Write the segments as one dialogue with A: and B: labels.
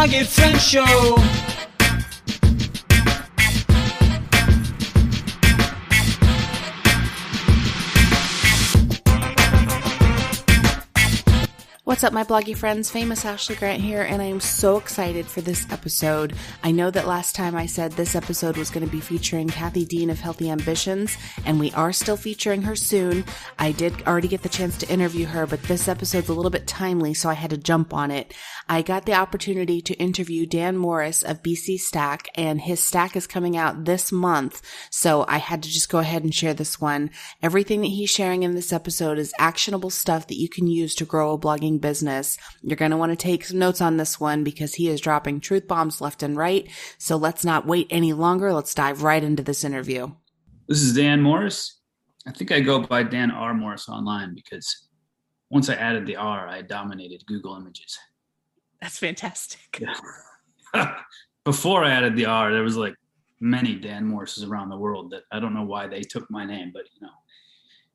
A: Blogging Friends Show.
B: What's up, my bloggy friends? Famous Ashley Grant here, and I am so excited for this episode. I know that last time I said this episode was going to be featuring Kathy Dean of Healthy Ambitions, and we are still featuring her soon. I did already get the chance to interview her, but this episode's a little bit timely, so I had to jump on it. I got the opportunity to interview Dan Morris of BC Stack, and his stack is coming out this month, so I had to just go ahead and share this one. Everything that he's sharing in this episode is actionable stuff that you can use to grow a blogging business. You're going to want to take some notes on this one because he is dropping truth bombs left and right. So let's not wait any longer. Let's dive right into this interview.
C: This is Dan Morris. I think I go by Dan R. Morris online because once I added the R, I dominated Google Images.
B: That's fantastic.
C: Yeah. Before I added the R, there was like many Dan Morrises around the world that I don't know why they took my name, but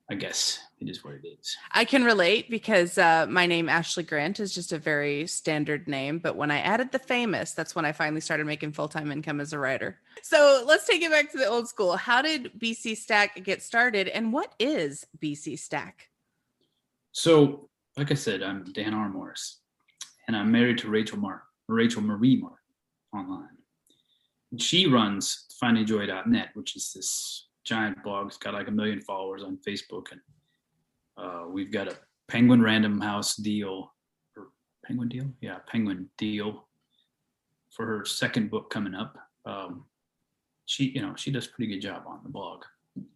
C: I guess it is what it is.
B: I can relate because my name, Ashley Grant, is just a very standard name. But when I added the famous, that's when I finally started making full-time income as a writer. So let's take it back to the old school. How did BC Stack get started? And what is BC Stack?
C: So, like I said, I'm Dan R. Morris. And I'm married to Rachel Marie Marr online. And she runs findingjoy.net, which is this giant blog. It's got like 1 million followers on Facebook, and we've got a Penguin Random House deal, or Penguin deal for her second book coming up. She does a pretty good job on the blog.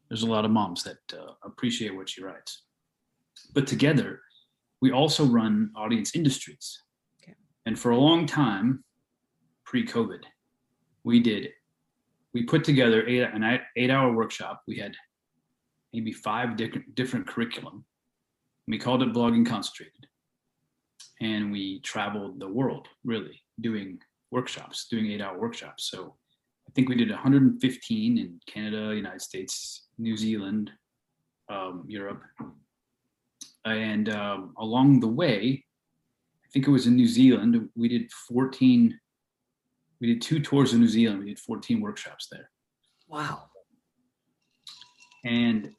C: There's a lot of moms that appreciate what she writes. But together, we also run Audience Industries. Okay. And for a long time, pre-COVID, we put together an 8-hour workshop. We had maybe 5 different curriculum. We called it Blogging Concentrated. And we traveled the world, really, doing 8-hour workshops. So I think we did 115 in Canada, United States, New Zealand, Europe. And along the way, I think it was in New Zealand, we did 2 tours of New Zealand. We did 14 workshops there.
B: Wow.
C: And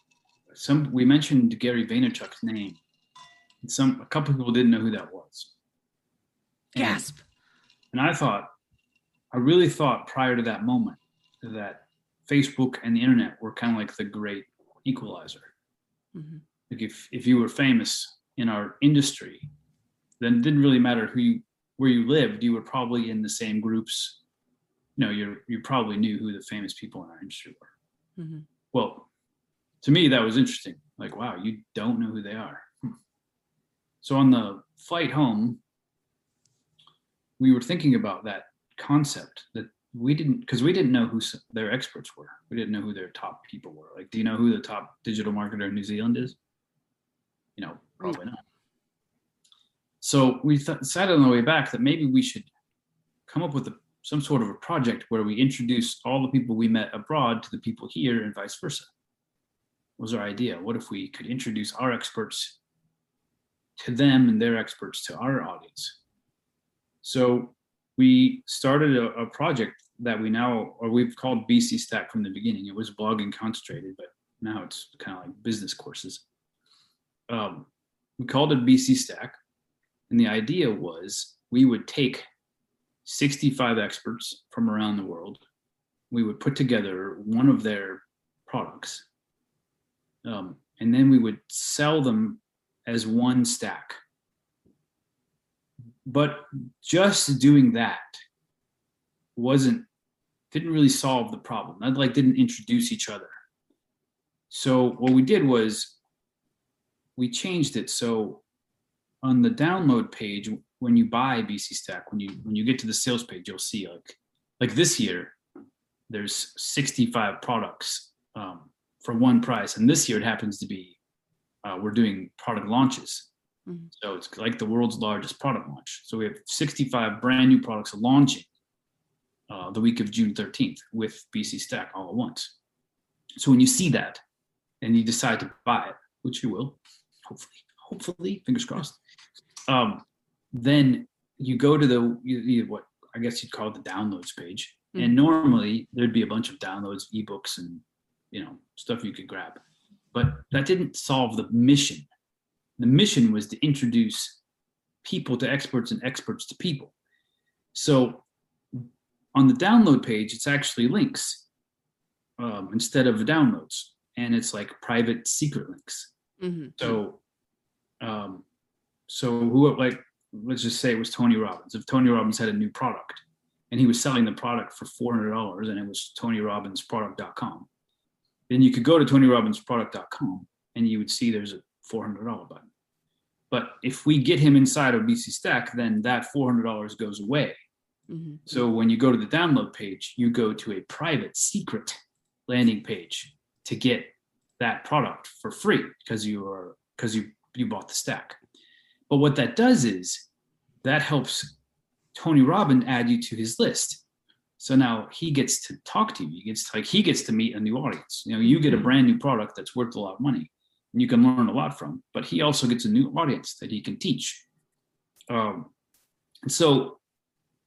C: we mentioned Gary Vaynerchuk's name. And a couple of people didn't know who that was.
B: Gasp.
C: And I really thought prior to that moment that Facebook and the internet were kind of like the great equalizer. Mm-hmm. Like if you were famous in our industry, then it didn't really matter where you lived. You were probably in the same groups. You probably knew who the famous people in our industry were. Mm-hmm. Well, to me, that was interesting. Like, wow, you don't know who they are. So on the flight home, we were thinking about that concept that we didn't know who their experts were. We didn't know who their top people were. Like, do you know who the top digital marketer in New Zealand is? Probably not. So we decided on the way back that maybe we should come up with some sort of a project where we introduce all the people we met abroad to the people here and vice versa. Was our idea. What if we could introduce our experts to them and their experts to our audience? So we started a project that we've called BC Stack from the beginning. It was Blogging Concentrated, but now it's kind of like business courses. We called it BC Stack. And the idea was we would take 65 experts from around the world. We would put together one of their products. And then we would sell them as one stack. But just doing that didn't really solve the problem. That didn't introduce each other. So what we did was we changed it. So on the download page, when you buy BC Stack, when you get to the sales page, you'll see like this year, there's 65 products for one price. And this year it happens to be, we're doing product launches. Mm-hmm. So it's like the world's largest product launch. So we have 65 brand new products launching the week of June 13th with BC Stack all at once. So when you see that and you decide to buy it, which you will, hopefully, fingers crossed, then you go to I guess you'd call it the downloads page. Mm-hmm. And normally there'd be a bunch of downloads, ebooks, and stuff you could grab. But that didn't solve the mission. The mission was to introduce people to experts and experts to people. So on the download page, it's actually links instead of the downloads, and it's like private secret links. Mm-hmm. So who, like, let's just say it was Tony Robbins. If Tony Robbins had a new product and he was selling the product for $400 and it was TonyRobbinsProduct.com, then you could go to TonyRobbinsProduct.com and you would see there's a $400 button. But if we get him inside of BC Stack, then that $400 goes away. Mm-hmm. So when you go to the download page, you go to a private secret landing page to get that product for free because you bought the stack. But what that does is that helps Tony Robbins add you to his list. So now he gets to talk to you. He gets to meet a new audience. You get a brand new product that's worth a lot of money and you can learn a lot from, but he also gets a new audience that he can teach. And so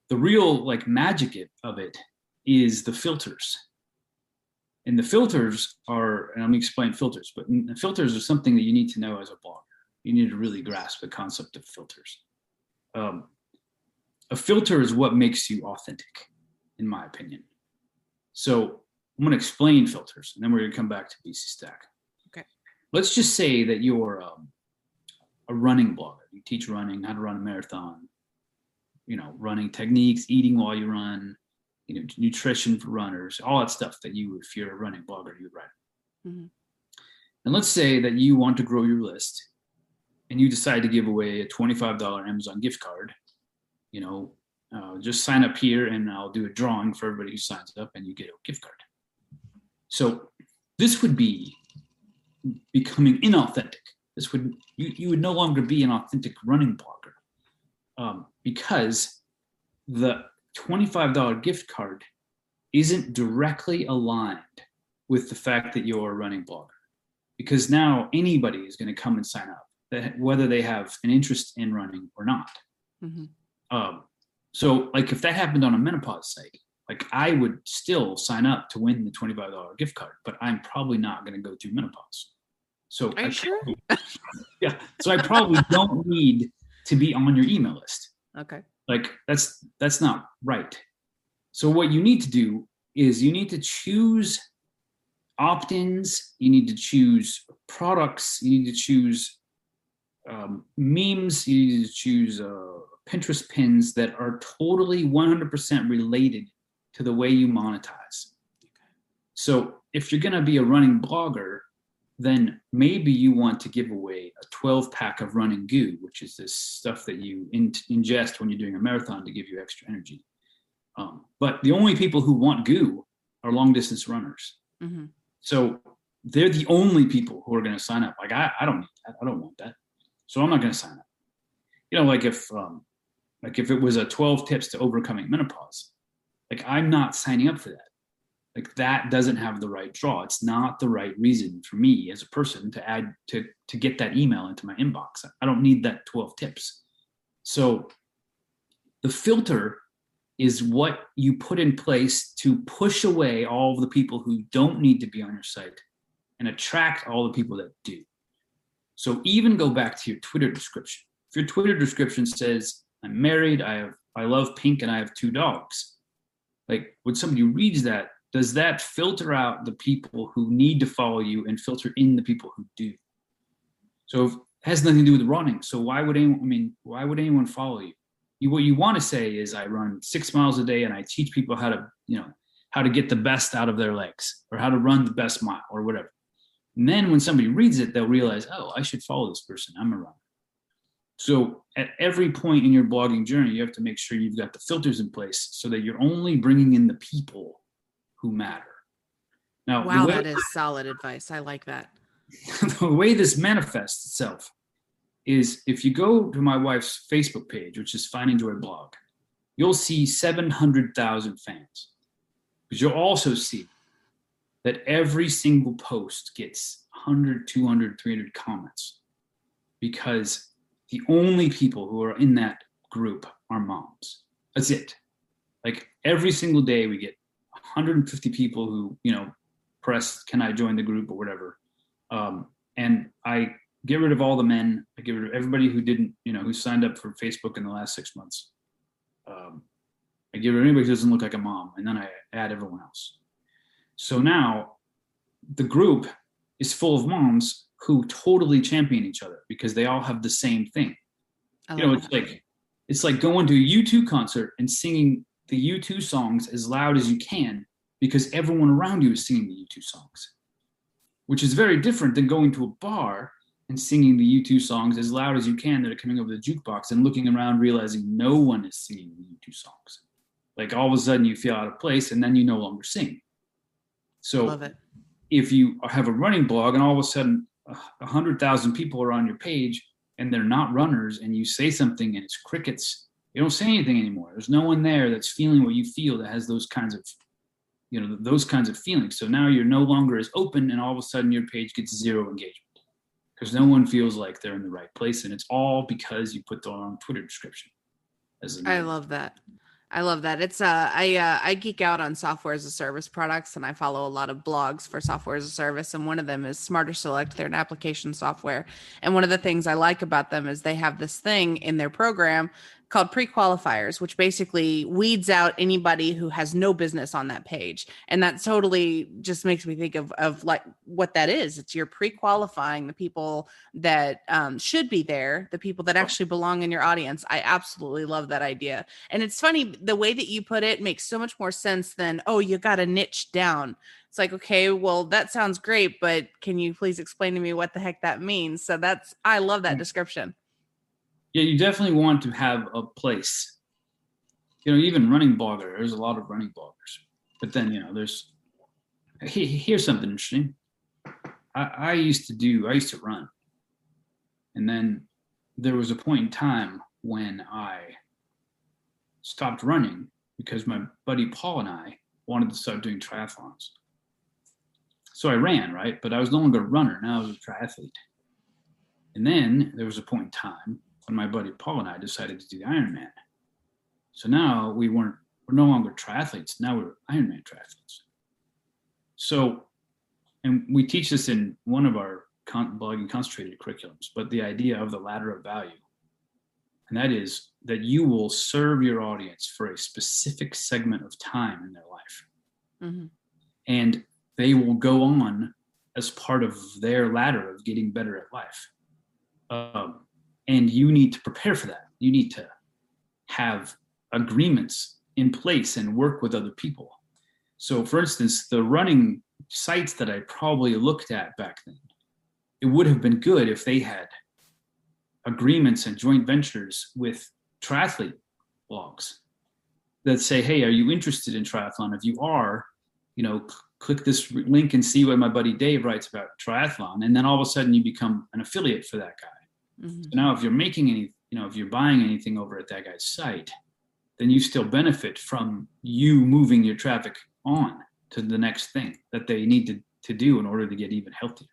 C: the real magic of it is the filters. And the filters are, and let me explain filters, but the filters are something that you need to know as a blogger. You need to really grasp the concept of filters. A filter is what makes you authentic, in my opinion. So I'm going to explain filters, and then we're going to come back to BC Stack.
B: Okay.
C: Let's just say that you're a running blogger. You teach running, how to run a marathon, running techniques, eating while you run, nutrition for runners, all that stuff that if you're a running blogger, you would write. Mm-hmm. And let's say that you want to grow your list and you decide to give away a $25 Amazon gift card. Just sign up here and I'll do a drawing for everybody who signs up and you get a gift card. So this would be becoming inauthentic. You would no longer be an authentic running blogger because the $25 gift card isn't directly aligned with the fact that you're a running blogger, because now anybody is going to come and sign up, whether they have an interest in running or not. Mm-hmm. So if that happened on a menopause site, I would still sign up to win the $25 gift card, but I'm probably not going to go through menopause. So
B: are you sure?
C: Yeah. So I probably don't need to be on your email list.
B: Okay.
C: That's not right. So what you need to do is you need to choose opt-ins, you need to choose products, you need to choose memes, you need to choose Pinterest pins that are totally 100% related to the way you monetize. Okay. So if you're going to be a running blogger, then maybe you want to give away a 12-pack of running goo, which is this stuff that you ingest when you're doing a marathon to give you extra energy. But the only people who want goo are long-distance runners. Mm-hmm. So they're the only people who are going to sign up. I don't need that. I don't want that. So I'm not going to sign up. If it was a 12 tips to overcoming menopause, I'm not signing up for that. That doesn't have the right draw. It's not the right reason for me as a person to add to get that email into my inbox. I don't need that 12 tips. So the filter is what you put in place to push away all of the people who don't need to be on your site and attract all the people that do. So even go back to your Twitter description. If your Twitter description says, I'm married, I love pink, and I have 2 dogs. When somebody reads that, does that filter out the people who need to follow you and filter in the people who do? So it has nothing to do with running. So why would anyone follow you? What you want to say is, I run 6 miles a day and I teach people how to get the best out of their legs, or how to run the best mile, or whatever. And then when somebody reads it, they'll realize, oh, I should follow this person. I'm a runner. So at every point in your blogging journey, you have to make sure you've got the filters in place so that you're only bringing in the people who matter. Now,
B: wow, that is solid advice. I like that.
C: The way this manifests itself is, if you go to my wife's Facebook page, which is Find and Joy Blog, you'll see 700,000 fans. But you'll also see that every single post gets 100, 200, 300 comments, because the only people who are in that group are moms. That's it. Like every single day we get 150 people who, press, can I join the group or whatever. And I get rid of all the men. I get rid of everybody who didn't, who signed up for Facebook in the last 6 months. I get rid of anybody who doesn't look like a mom, and then I add everyone else. So now the group is full of moms who totally champion each other because they all have the same thing. It's like going to a U2 concert and singing the U2 songs as loud as you can because everyone around you is singing the U2 songs, which is very different than going to a bar and singing the U2 songs as loud as you can that are coming over the jukebox and looking around realizing no one is singing the U2 songs. Like all of a sudden you feel out of place and then you no longer sing. So
B: Love it.
C: If you have a running blog and all of a sudden 100,000 people are on your page and they're not runners and you say something and it's crickets, you don't say anything anymore. There's no one there that's feeling what you feel that has those kinds of, those kinds of feelings. So now you're no longer as open and all of a sudden your page gets zero engagement because no one feels like they're in the right place. And it's all because you put the wrong Twitter description.
B: I love that. I love that. It's I geek out on software as a service products, and I follow a lot of blogs for software as a service. And one of them is Smarter Select. They're an application software. And one of the things I like about them is they have this thing in their program called pre-qualifiers, which basically weeds out anybody who has no business on that page. And that totally just makes me think of like what that is. It's you're pre-qualifying the people that should be there, the people that actually belong in your audience. I absolutely love that idea. And it's funny, the way that you put it makes so much more sense than, oh, you got to niche down. It's like, okay, well, that sounds great, but can you please explain to me what the heck that means? So I love that description.
C: Yeah, you definitely want to have a place. Even running blogger, there's a lot of running bloggers. But then, here's something interesting. I used to run. And then there was a point in time when I stopped running because my buddy Paul and I wanted to start doing triathlons. So I ran, right? But I was no longer a runner. Now I was a triathlete. And then there was a point in time when my buddy Paul and I decided to do the Ironman. So now we're no longer triathletes. Now we're Ironman triathletes. So, and we teach this in one of our blogging concentrated curriculums, but the idea of the ladder of value. And that is that you will serve your audience for a specific segment of time in their life. Mm-hmm. And they will go on as part of their ladder of getting better at life. And you need to prepare for that. You need to have agreements in place and work with other people. So for instance, the running sites that I probably looked at back then, it would have been good if they had agreements and joint ventures with triathlete blogs that say, hey, are you interested in triathlon? If you are, click this link and see what my buddy Dave writes about triathlon. And then all of a sudden you become an affiliate for that guy. Mm-hmm. So now if you're making if you're buying anything over at that guy's site, then you still benefit from you moving your traffic on to the next thing that they need to do in order to get even healthier.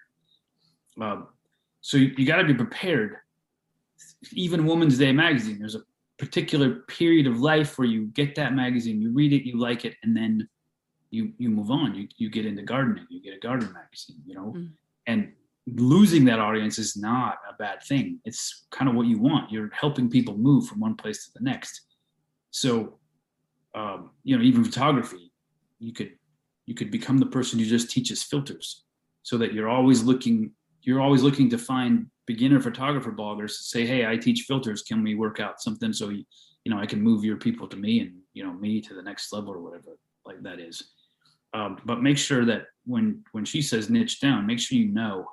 C: So you got to be prepared. Even Woman's Day magazine, there's a particular period of life where you get that magazine, you read it, you like it, and then you move on. You get into gardening, you get a garden magazine, mm-hmm. And losing that audience is not a bad thing. It's kind of what you want. You're helping people move from one place to the next. So, even photography, you could become the person who just teaches filters, so that you're always looking to find beginner photographer bloggers to say, hey, I teach filters. Can we work out something so I can move your people to me and me to the next level or whatever like that is. But make sure that when she says niche down, make sure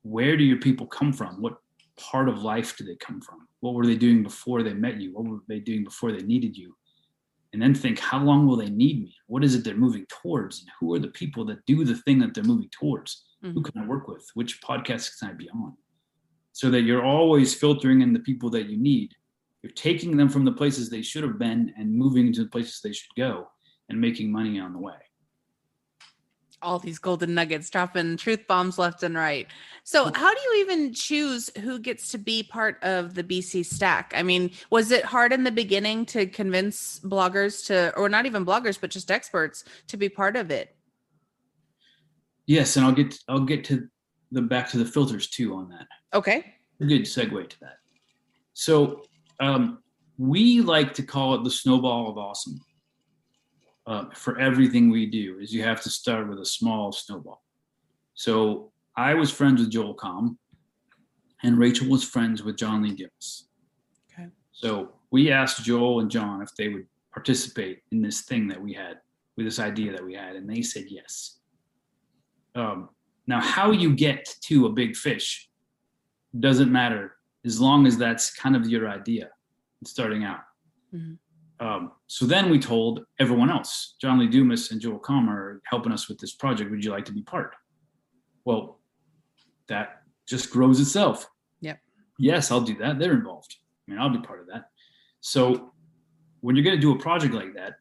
C: where do your people come from? What part of life do they come from? What were they doing before they met you? What were they doing before they needed you? And then think, how long will they need me? What is it they're moving towards? And who are the people that do the thing that they're moving towards? Mm-hmm. Who can I work with? Which podcasts can I be on? So that you're always filtering in the people that you need. You're taking them from the places they should have been and moving to the places they should go and making money on the way.
B: All these golden nuggets, dropping truth bombs left and right. So how do you even choose who gets to be part of the BC Stack? I mean, was it hard in the beginning to convince bloggers to, or not even bloggers, but just experts to be part of it?
C: Yes, and I'll get to the back to the filters too on that.
B: Okay.
C: A good segue to that. So we like to call it the snowball of awesome. For everything we do, is you have to start with a small snowball. So I was friends with Joel Comm, and Rachel was friends with John Lee Dumas.
B: Okay.
C: So we asked Joel and John if they would participate in this thing that we had, with this idea that we had, and they said yes. Now, how you get to a big fish doesn't matter as long as that's kind of your idea starting out. Mm-hmm. So then we told everyone else, John Lee Dumas and Joel Comm are helping us with this project. Would you like to be part? Well, that just grows itself.
B: Yep.
C: Yes, I'll do that. They're involved. I mean, I'll be part of that. So when you're going to do a project like that,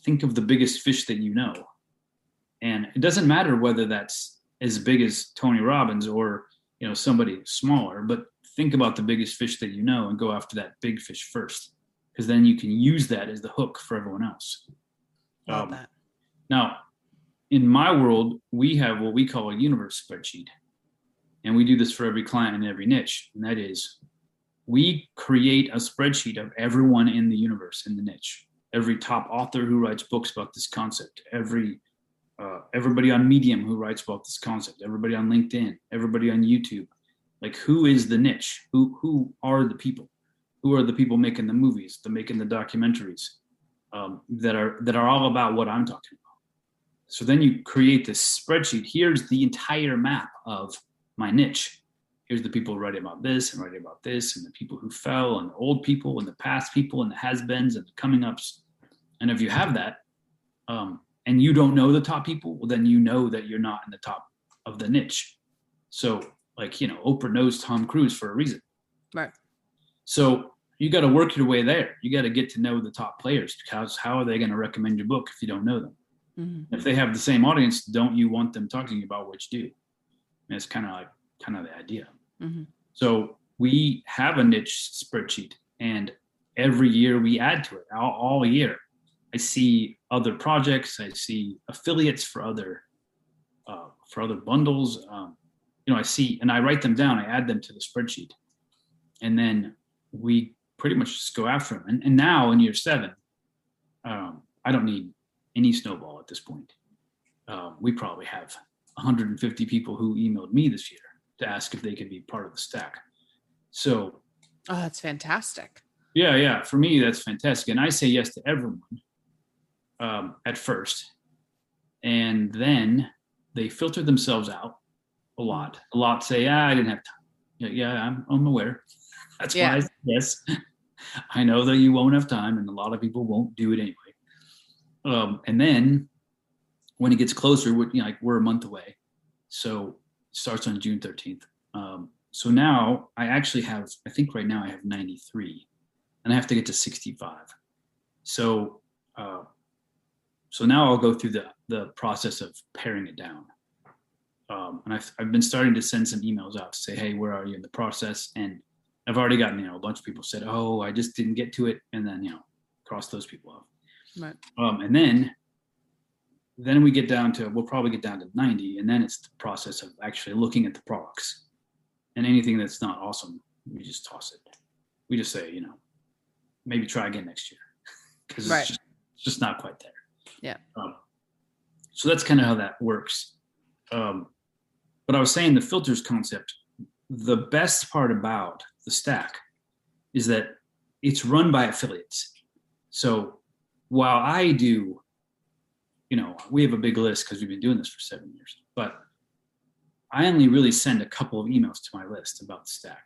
C: think of the biggest fish that you know. And it doesn't matter whether that's as big as Tony Robbins or, somebody smaller, but think about the biggest fish that you know and go after that big fish first, because then you can use that as the hook for everyone else.
B: Love that.
C: Now, in my world, we have what we call a universe spreadsheet. And we do this for every client in every niche. And that is, we create a spreadsheet of everyone in the universe, in the niche. Every top author who writes books about this concept, everybody on Medium who writes about this concept, everybody on LinkedIn, everybody on YouTube. Like, who is the niche? Who are the people? Who are the people making the movies, making the documentaries, that are all about what I'm talking about? So then you create this spreadsheet. Here's the entire map of my niche. Here's the people writing about this and writing about this, and the people who fell, and the old people, and the past people, and the has-beens, and the coming-ups. And if you have that, and you don't know the top people, well, then you know that you're not in the top of the niche. So, Oprah knows Tom Cruise for a reason.
B: Right.
C: So you got to work your way there. You got to get to know the top players, because how are they going to recommend your book if you don't know them? Mm-hmm. If they have the same audience, don't you want them talking about what you do? And it's kind of the idea. Mm-hmm. So we have a niche spreadsheet, and every year we add to it. All year, I see other projects. I see affiliates for other bundles. I see, and I write them down. I add them to the spreadsheet, and then we pretty much just go after them. And now in year 7, I don't need any snowball at this point. We probably have 150 people who emailed me this year to ask if they could be part of the stack. So,
B: oh, that's fantastic.
C: Yeah. For me, that's fantastic. And I say yes to everyone at first. And then they filter themselves out a lot. A lot say, I didn't have time. Yeah, I'm aware. That's why I say yes. I know that you won't have time, and a lot of people won't do it anyway. And then when it gets closer, we're a month away. So it starts on June 13th. So now I actually have, I think right now I have 93, and I have to get to 65. So now I'll go through the process of paring it down. And I've been starting to send some emails out to say, hey, where are you in the process? And I've already gotten, a bunch of people said, oh, I just didn't get to it. And then, cross those people off.
B: Right.
C: And then we'll probably get down to 90. And then it's the process of actually looking at the products, and anything that's not awesome, we just toss it. We just say, maybe try again next year, because it's just not quite there.
B: Yeah.
C: So that's kind of how that works. But I was saying the filters concept, the best part about the stack is that it's run by affiliates. So while I do, we have a big list because we've been doing this for 7 years, but I only really send a couple of emails to my list about the stack.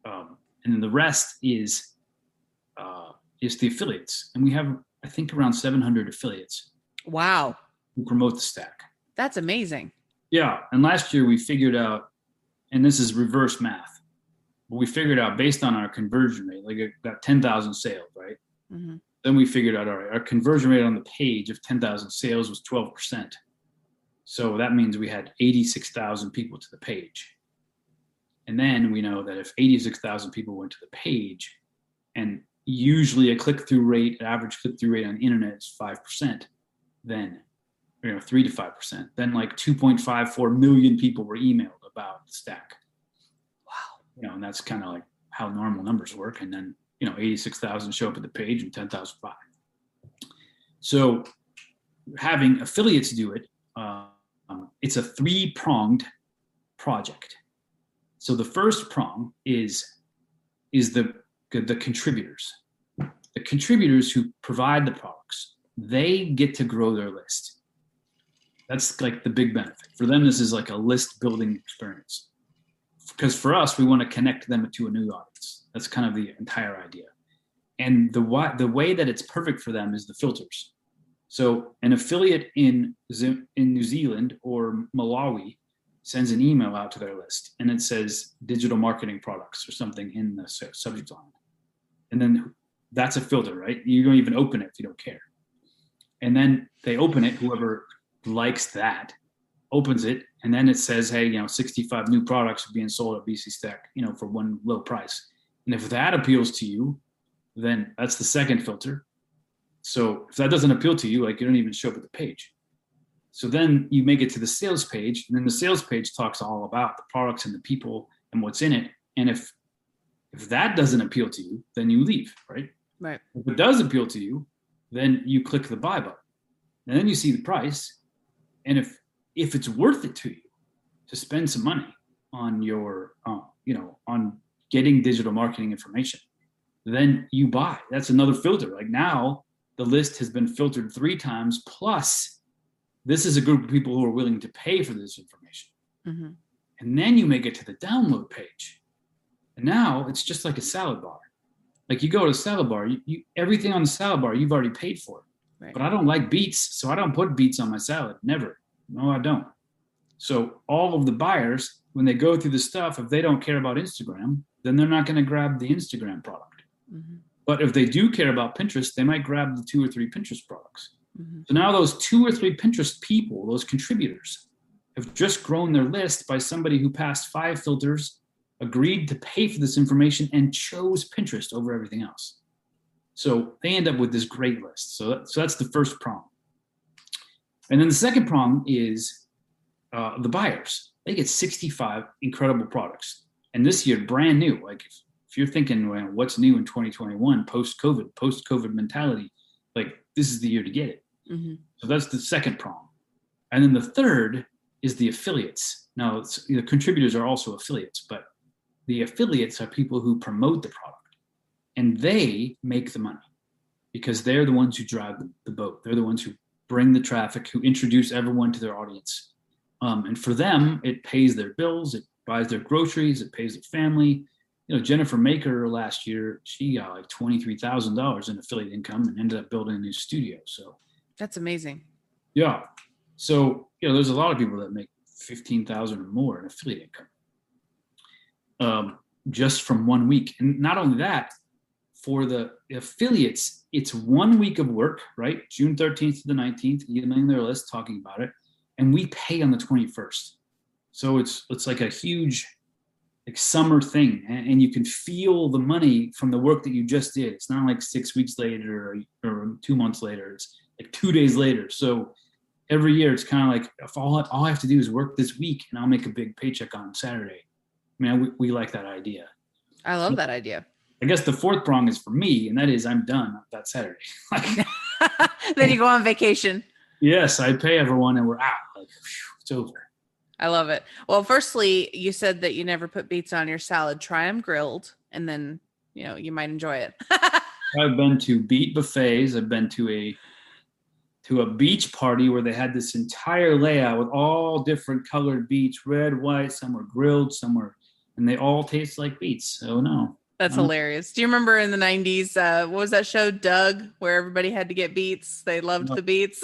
C: And then the rest is the affiliates. And we have, I think, around 700 affiliates.
B: Wow.
C: Who promote the stack.
B: That's amazing.
C: Yeah. And last year we figured out, and this is reverse math, but we figured out based on our conversion rate, like it got 10,000 sales, right? Mm-hmm. Then we figured out, all right, our conversion rate on the page of 10,000 sales was 12%. So that means we had 86,000 people to the page. And then we know that if 86,000 people went to the page, and usually a click-through rate, average click-through rate on the internet is 5%, then 3 to 5%, then like 2.54 million people were emailed about the stack.
B: Wow.
C: And that's kind of like how normal numbers work. And then 86,000 show up at the page and 10,000 buy. So having affiliates do it, it's a 3-pronged project. So the first prong is the contributors. The contributors who provide the products, they get to grow their list. That's like the big benefit. For them, this is like a list building experience. Because for us, we want to connect them to a new audience. That's kind of the entire idea. And the way that it's perfect for them is the filters. So an affiliate in New Zealand or Malawi sends an email out to their list, and it says digital marketing products or something in the subject line. And then that's a filter, right? You don't even open it if you don't care. And then they open it, whoever likes that opens it, and then it says, hey, 65 new products are being sold at BC Stack, for one low price. And if that appeals to you, then that's the second filter. So if that doesn't appeal to you, like you don't even show up at the page. So then you make it to the sales page, and then the sales page talks all about the products and the people and what's in it. And if that doesn't appeal to you, then you leave, right?
B: Right.
C: If it does appeal to you, then you click the buy button, and then you see the price. And if it's worth it to you to spend some money on your, on getting digital marketing information, then you buy. That's another filter. Like now the list has been filtered 3 times, plus this is a group of people who are willing to pay for this information.
B: Mm-hmm.
C: And then you make it to the download page. And now it's just like a salad bar. Like you go to a salad bar, you everything on the salad bar, you've already paid for. Right. But I don't like beets, so I don't put beets on my salad. Never. No, I don't. So all of the buyers, when they go through the stuff, if they don't care about Instagram, then they're not going to grab the Instagram product. Mm-hmm. But if they do care about Pinterest, they might grab the 2 or 3 Pinterest products. Mm-hmm. So now those 2 or 3 Pinterest people, those contributors, have just grown their list by somebody who passed 5 filters, agreed to pay for this information, and chose Pinterest over everything else. So they end up with this great list. So that's the first prong. And then the second prong is the buyers. They get 65 incredible products. And this year, brand new. Like if you're thinking, well, what's new in 2021, post-COVID mentality, like this is the year to get it. Mm-hmm. So that's the second prong. And then the third is the affiliates. Now, the contributors are also affiliates, but the affiliates are people who promote the product. And they make the money because they're the ones who drive the boat. They're the ones who bring the traffic, who introduce everyone to their audience. And for them, it pays their bills, it buys their groceries, it pays their family. Jennifer Maker last year, she got like $23,000 in affiliate income and ended up building a new studio. So
B: that's amazing.
C: Yeah. So, there's a lot of people that make $15,000 or more in affiliate income just from 1 week. And not only that, for the affiliates, it's 1 week of work, right? June 13th to the 19th, emailing their list, talking about it. And we pay on the 21st. So it's like a huge summer thing. And you can feel the money from the work that you just did. It's not like 6 weeks later or 2 months later. It's like 2 days later. So every year it's kind of like, if all I have to do is work this week and I'll make a big paycheck on Saturday. I mean, we like that idea.
B: I love that idea.
C: I guess the fourth prong is for me, and that is I'm done that Saturday.
B: Then you go on vacation.
C: Yes, I pay everyone and we're out. Like, whew, it's over.
B: I love it. Well, firstly, you said that you never put beets on your salad. Try them grilled, and then, you might enjoy it.
C: I've been to beet buffets. I've been to a beach party where they had this entire layout with all different colored beets, red, white, some were grilled, and they all taste like beets. So no.
B: That's hilarious. Do you remember in the 90s, what was that show, Doug, where everybody had to get beets? They loved the beets.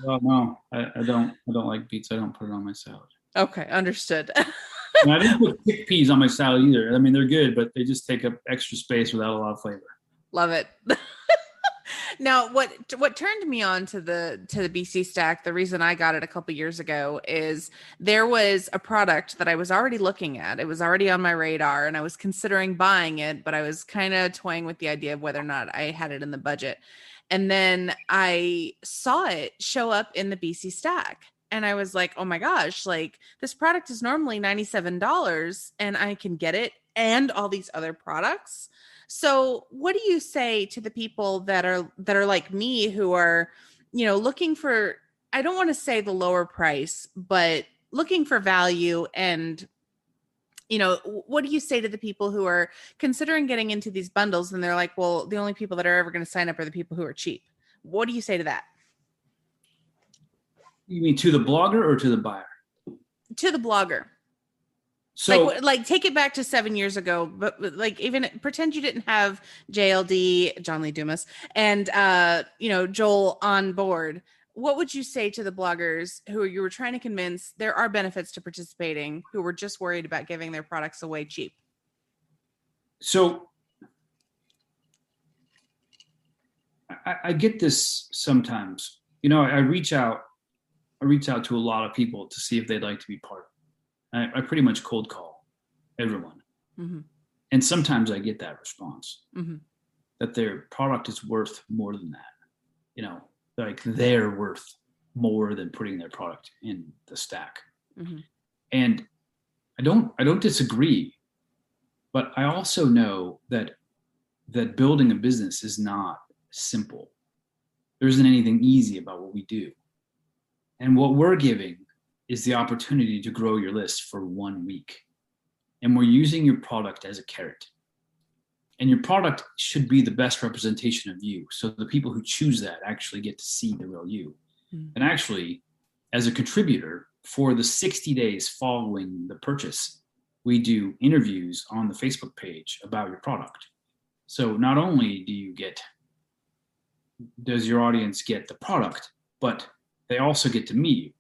C: Well, no, I don't like beets. I don't put it on my salad.
B: Okay, understood.
C: And I didn't put chickpeas on my salad either. I mean, they're good, but they just take up extra space without a lot of flavor.
B: Love it. Now, what turned me on to the BC Stack, the reason I got it a couple years ago, is there was a product that I was already looking at. It was already on my radar, and I was considering buying it, but I was kind of toying with the idea of whether or not I had it in the budget. And then I saw it show up in the BC Stack. And I was like, oh my gosh, like this product is normally $97 and I can get it and all these other products. So what do you say to the people that are like me who are, looking for, I don't want to say the lower price, but looking for value? And what do you say to the people who are considering getting into these bundles and they're like, well, the only people that are ever going to sign up are the people who are cheap? What do you say to that?
C: You mean to the blogger or to the buyer?
B: To the blogger.
C: So
B: like take it back to 7 years ago, but like even pretend you didn't have JLD, John Lee Dumas, and Joel on board. What would you say to the bloggers who you were trying to convince there are benefits to participating, who were just worried about giving their products away cheap?
C: So I get this sometimes. I reach out to a lot of people to see if they'd like to be part. I pretty much cold call everyone. Mm-hmm. And sometimes I get that response, mm-hmm. that their product is worth more than that. Like they're worth more than putting their product in the stack. Mm-hmm. And I don't disagree, but I also know that building a business is not simple. There isn't anything easy about what we do. And what we're giving is the opportunity to grow your list for 1 week. And we're using your product as a carrot. And your product should be the best representation of you. So the people who choose that actually get to see the real you. Mm-hmm. And actually, as a contributor, for the 60 days following the purchase, we do interviews on the Facebook page about your product. So not only does your audience get the product, but they also get to meet you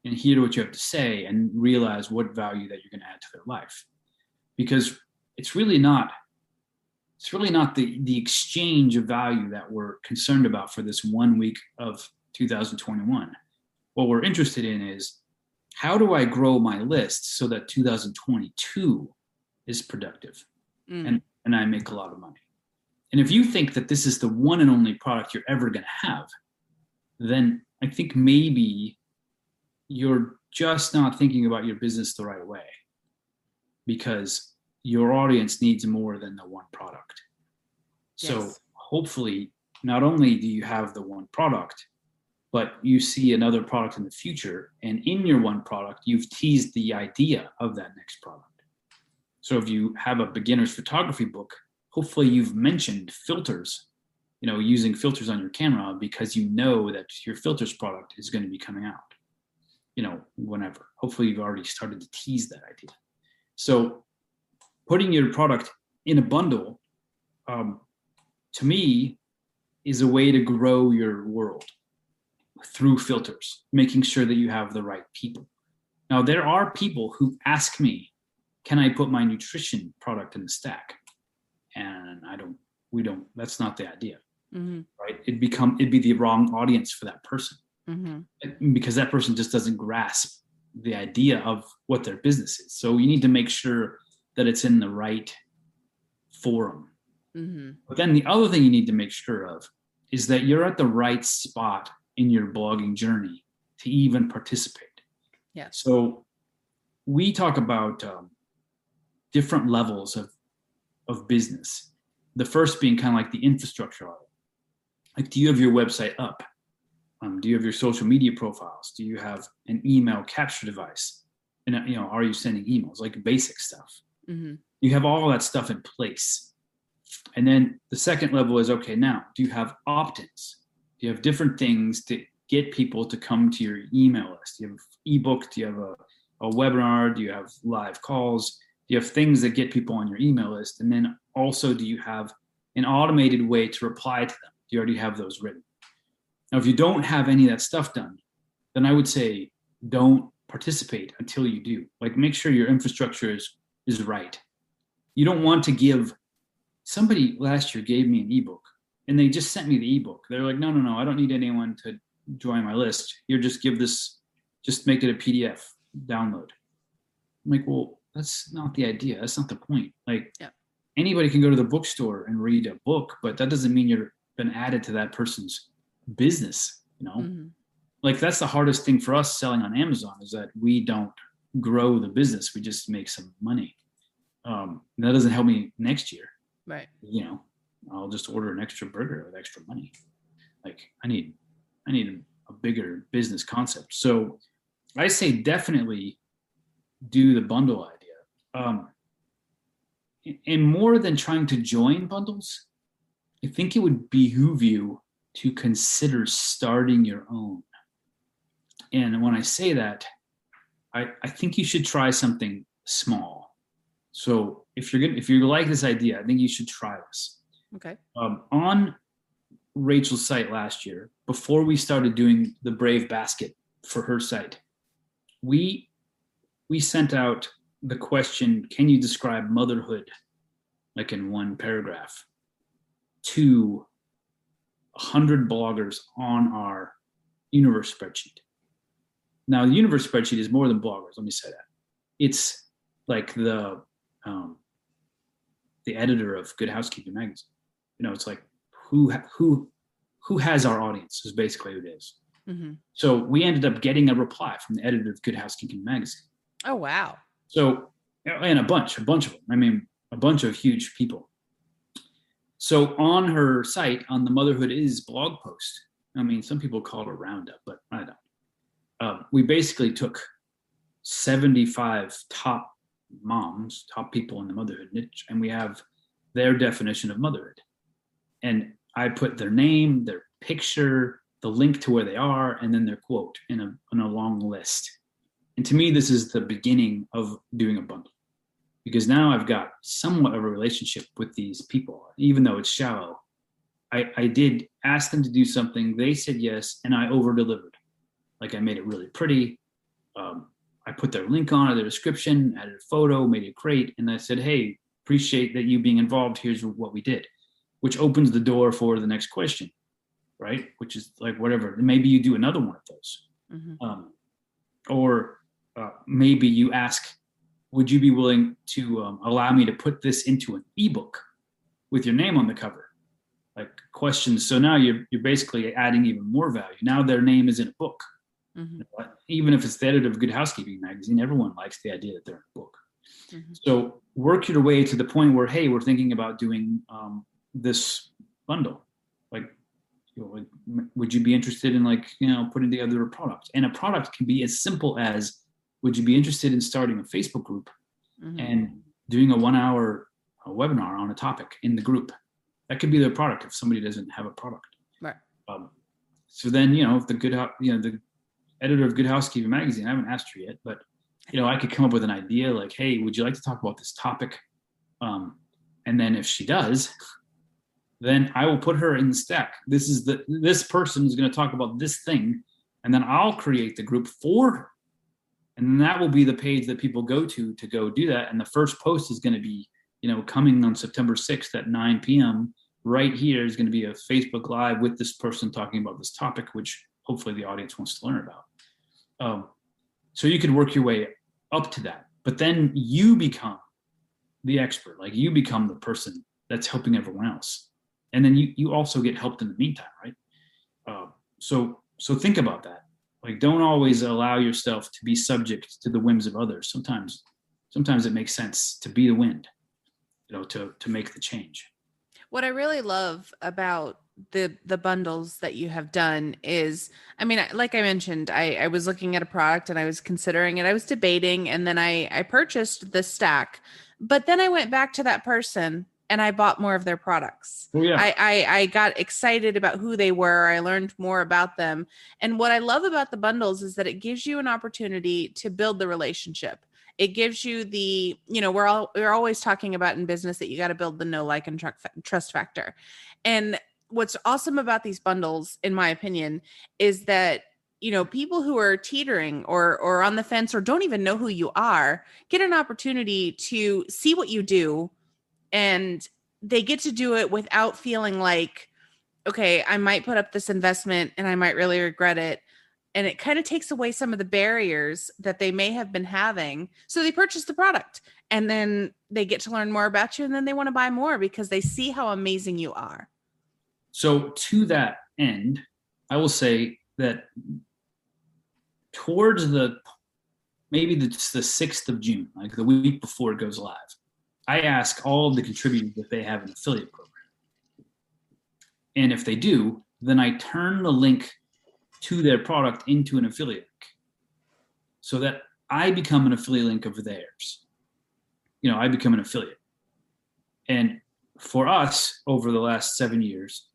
C: and hear what you have to say and realize what value that you're going to add to their life. Because it's really not the exchange of value that we're concerned about for this 1 week of 2021. What we're interested in is, how do I grow my list so that 2022 is productive and I make a lot of money? And if you think that this is the one and only product you're ever going to have, then I think maybe you're just not thinking about your business the right way, because your audience needs more than the one product. Yes. So hopefully not only do you have the one product, but you see another product in the future, and in your one product, you've teased the idea of that next product. So if you have a beginner's photography book, hopefully you've mentioned filters, using filters on your camera, because you know that your filters product is going to be coming out, whenever. Hopefully you've already started to tease that idea. So putting your product in a bundle, to me, is a way to grow your world through filters, making sure that you have the right people. Now, there are people who ask me, can I put my nutrition product in the stack? And that's not the idea, mm-hmm. right? It'd be the wrong audience for that person, mm-hmm. because that person just doesn't grasp the idea of what their business is. So you need to make sure that it's in the right forum. Mm-hmm. But then the other thing you need to make sure of is that you're at the right spot in your blogging journey to even participate.
B: Yeah.
C: So we talk about different levels of business. The first being kind of like the infrastructure level. Like, do you have your website up? Do you have your social media profiles? Do you have an email capture device? And are you sending emails? Like basic stuff. Mm-hmm. You have all that stuff in place. And then the second level is, okay, now, do you have opt-ins? Do you have different things to get people to come to your email list? Do you have ebook? Do you have a webinar? Do you have live calls? Do you have things that get people on your email list? And then also, do you have an automated way to reply to them? Do you already have those written? Now, if you don't have any of that stuff done, then I would say don't participate until you do. Like, make sure your infrastructure is right. You don't want to give. Somebody last year gave me an ebook and they just sent me the ebook. They're like, no, I don't need anyone to join my list. Here, just make it a PDF download. I'm like, well, that's not the idea. That's not the point. Like, anybody can go to the bookstore and read a book, but that doesn't mean you're been added to that person's business, Like, that's the hardest thing for us selling on Amazon, is that we don't grow the business. We just make some money. That doesn't help me next year.
B: Right.
C: I'll just order an extra burger with extra money. Like, I need a bigger business concept. So I say definitely do the bundle idea. And more than trying to join bundles, I think it would behoove you to consider starting your own. And when I say that, I think you should try something small. So if you like this idea, I think you should try this.
B: Okay.
C: On Rachel's site last year, before we started doing the Brave Basket for her site, we sent out the question, can you describe motherhood, like in one paragraph, to 100 bloggers on our universe spreadsheet. Now, the universe spreadsheet is more than bloggers. Let me say that. It's like the editor of Good Housekeeping magazine. It's like who has our audience is basically what it is. Mm-hmm. So we ended up getting a reply from the editor of Good Housekeeping magazine.
B: Oh, wow.
C: So, and a bunch of them. I mean, a bunch of huge people. So on her site, on the Motherhood Is blog post, I mean, some people call it a roundup, but I don't. We basically took 75 top moms, top people in the motherhood niche, and we have their definition of motherhood. And I put their name, their picture, the link to where they are, and then their quote in a long list. And to me, this is the beginning of doing a bundle, because now I've got somewhat of a relationship with these people, even though it's shallow. I did ask them to do something. They said yes, and I over-delivered. Like, I made it really pretty. I put their link on, their description, added a photo, made it great. And I said, hey, appreciate that you being involved. Here's what we did, which opens the door for the next question, right? Which is like, whatever. Maybe you do another one of those. Mm-hmm. Or maybe you ask, would you be willing to allow me to put this into an ebook with your name on the cover? Like, questions. So now you're basically adding even more value. Now their name is in a book. Mm-hmm. Even if it's the editor of Good Housekeeping magazine, everyone likes the idea that they're in a book. Mm-hmm. So work your way to the point where, hey, we're thinking about doing this bundle. Like, would you be interested in putting together a product? And a product can be as simple as, would you be interested in starting a Facebook group mm-hmm. and doing a 1 hour webinar on a topic in the group? That could be their product if somebody doesn't have a product.
B: Right.
C: So then, if the editor of Good Housekeeping magazine, I haven't asked her yet, but I could come up with an idea like, hey, would you like to talk about this topic? And then if she does, then I will put her in the stack. This person is going to talk about this thing, and then I'll create the group for her. And that will be the page that people go to go do that. And the first post is going to be, coming on September 6th at 9 p.m. Right here is going to be a Facebook Live with this person talking about this topic, which hopefully the audience wants to learn about. So you could work your way up to that. But then you become the expert. Like, you become the person that's helping everyone else. And then you also get helped in the meantime, right? So think about that. Like, don't always allow yourself to be subject to the whims of others. Sometimes it makes sense to be the wind, to make the change.
B: What I really love about the bundles that you have done is, I mean, like I mentioned, I was looking at a product and I was considering it. I was debating, and then I purchased the stack, but then I went back to that person and I bought more of their products.
C: Oh, yeah.
B: I got excited about who they were. I learned more about them. And what I love about the bundles is that it gives you an opportunity to build the relationship. It gives you the, we're always talking about in business that you got to build the know, like, and trust factor. And what's awesome about these bundles, in my opinion, is that, people who are teetering or on the fence or don't even know who you are get an opportunity to see what you do, and they get to do it without feeling like okay, I might put up this investment and I might really regret it. And it kind of takes away some of the barriers that they may have been having. So they purchase the product and then they get to learn more about you and then they want to buy more because they see how amazing you are.
C: So to that end, I will say that towards maybe the 6th of June, like the week before it goes live, I ask all of the contributors if they have an affiliate program. And if they do, then I turn the link to their product into an affiliate link so that I become an affiliate link of theirs. I become an affiliate. And for us, over the last 7 years,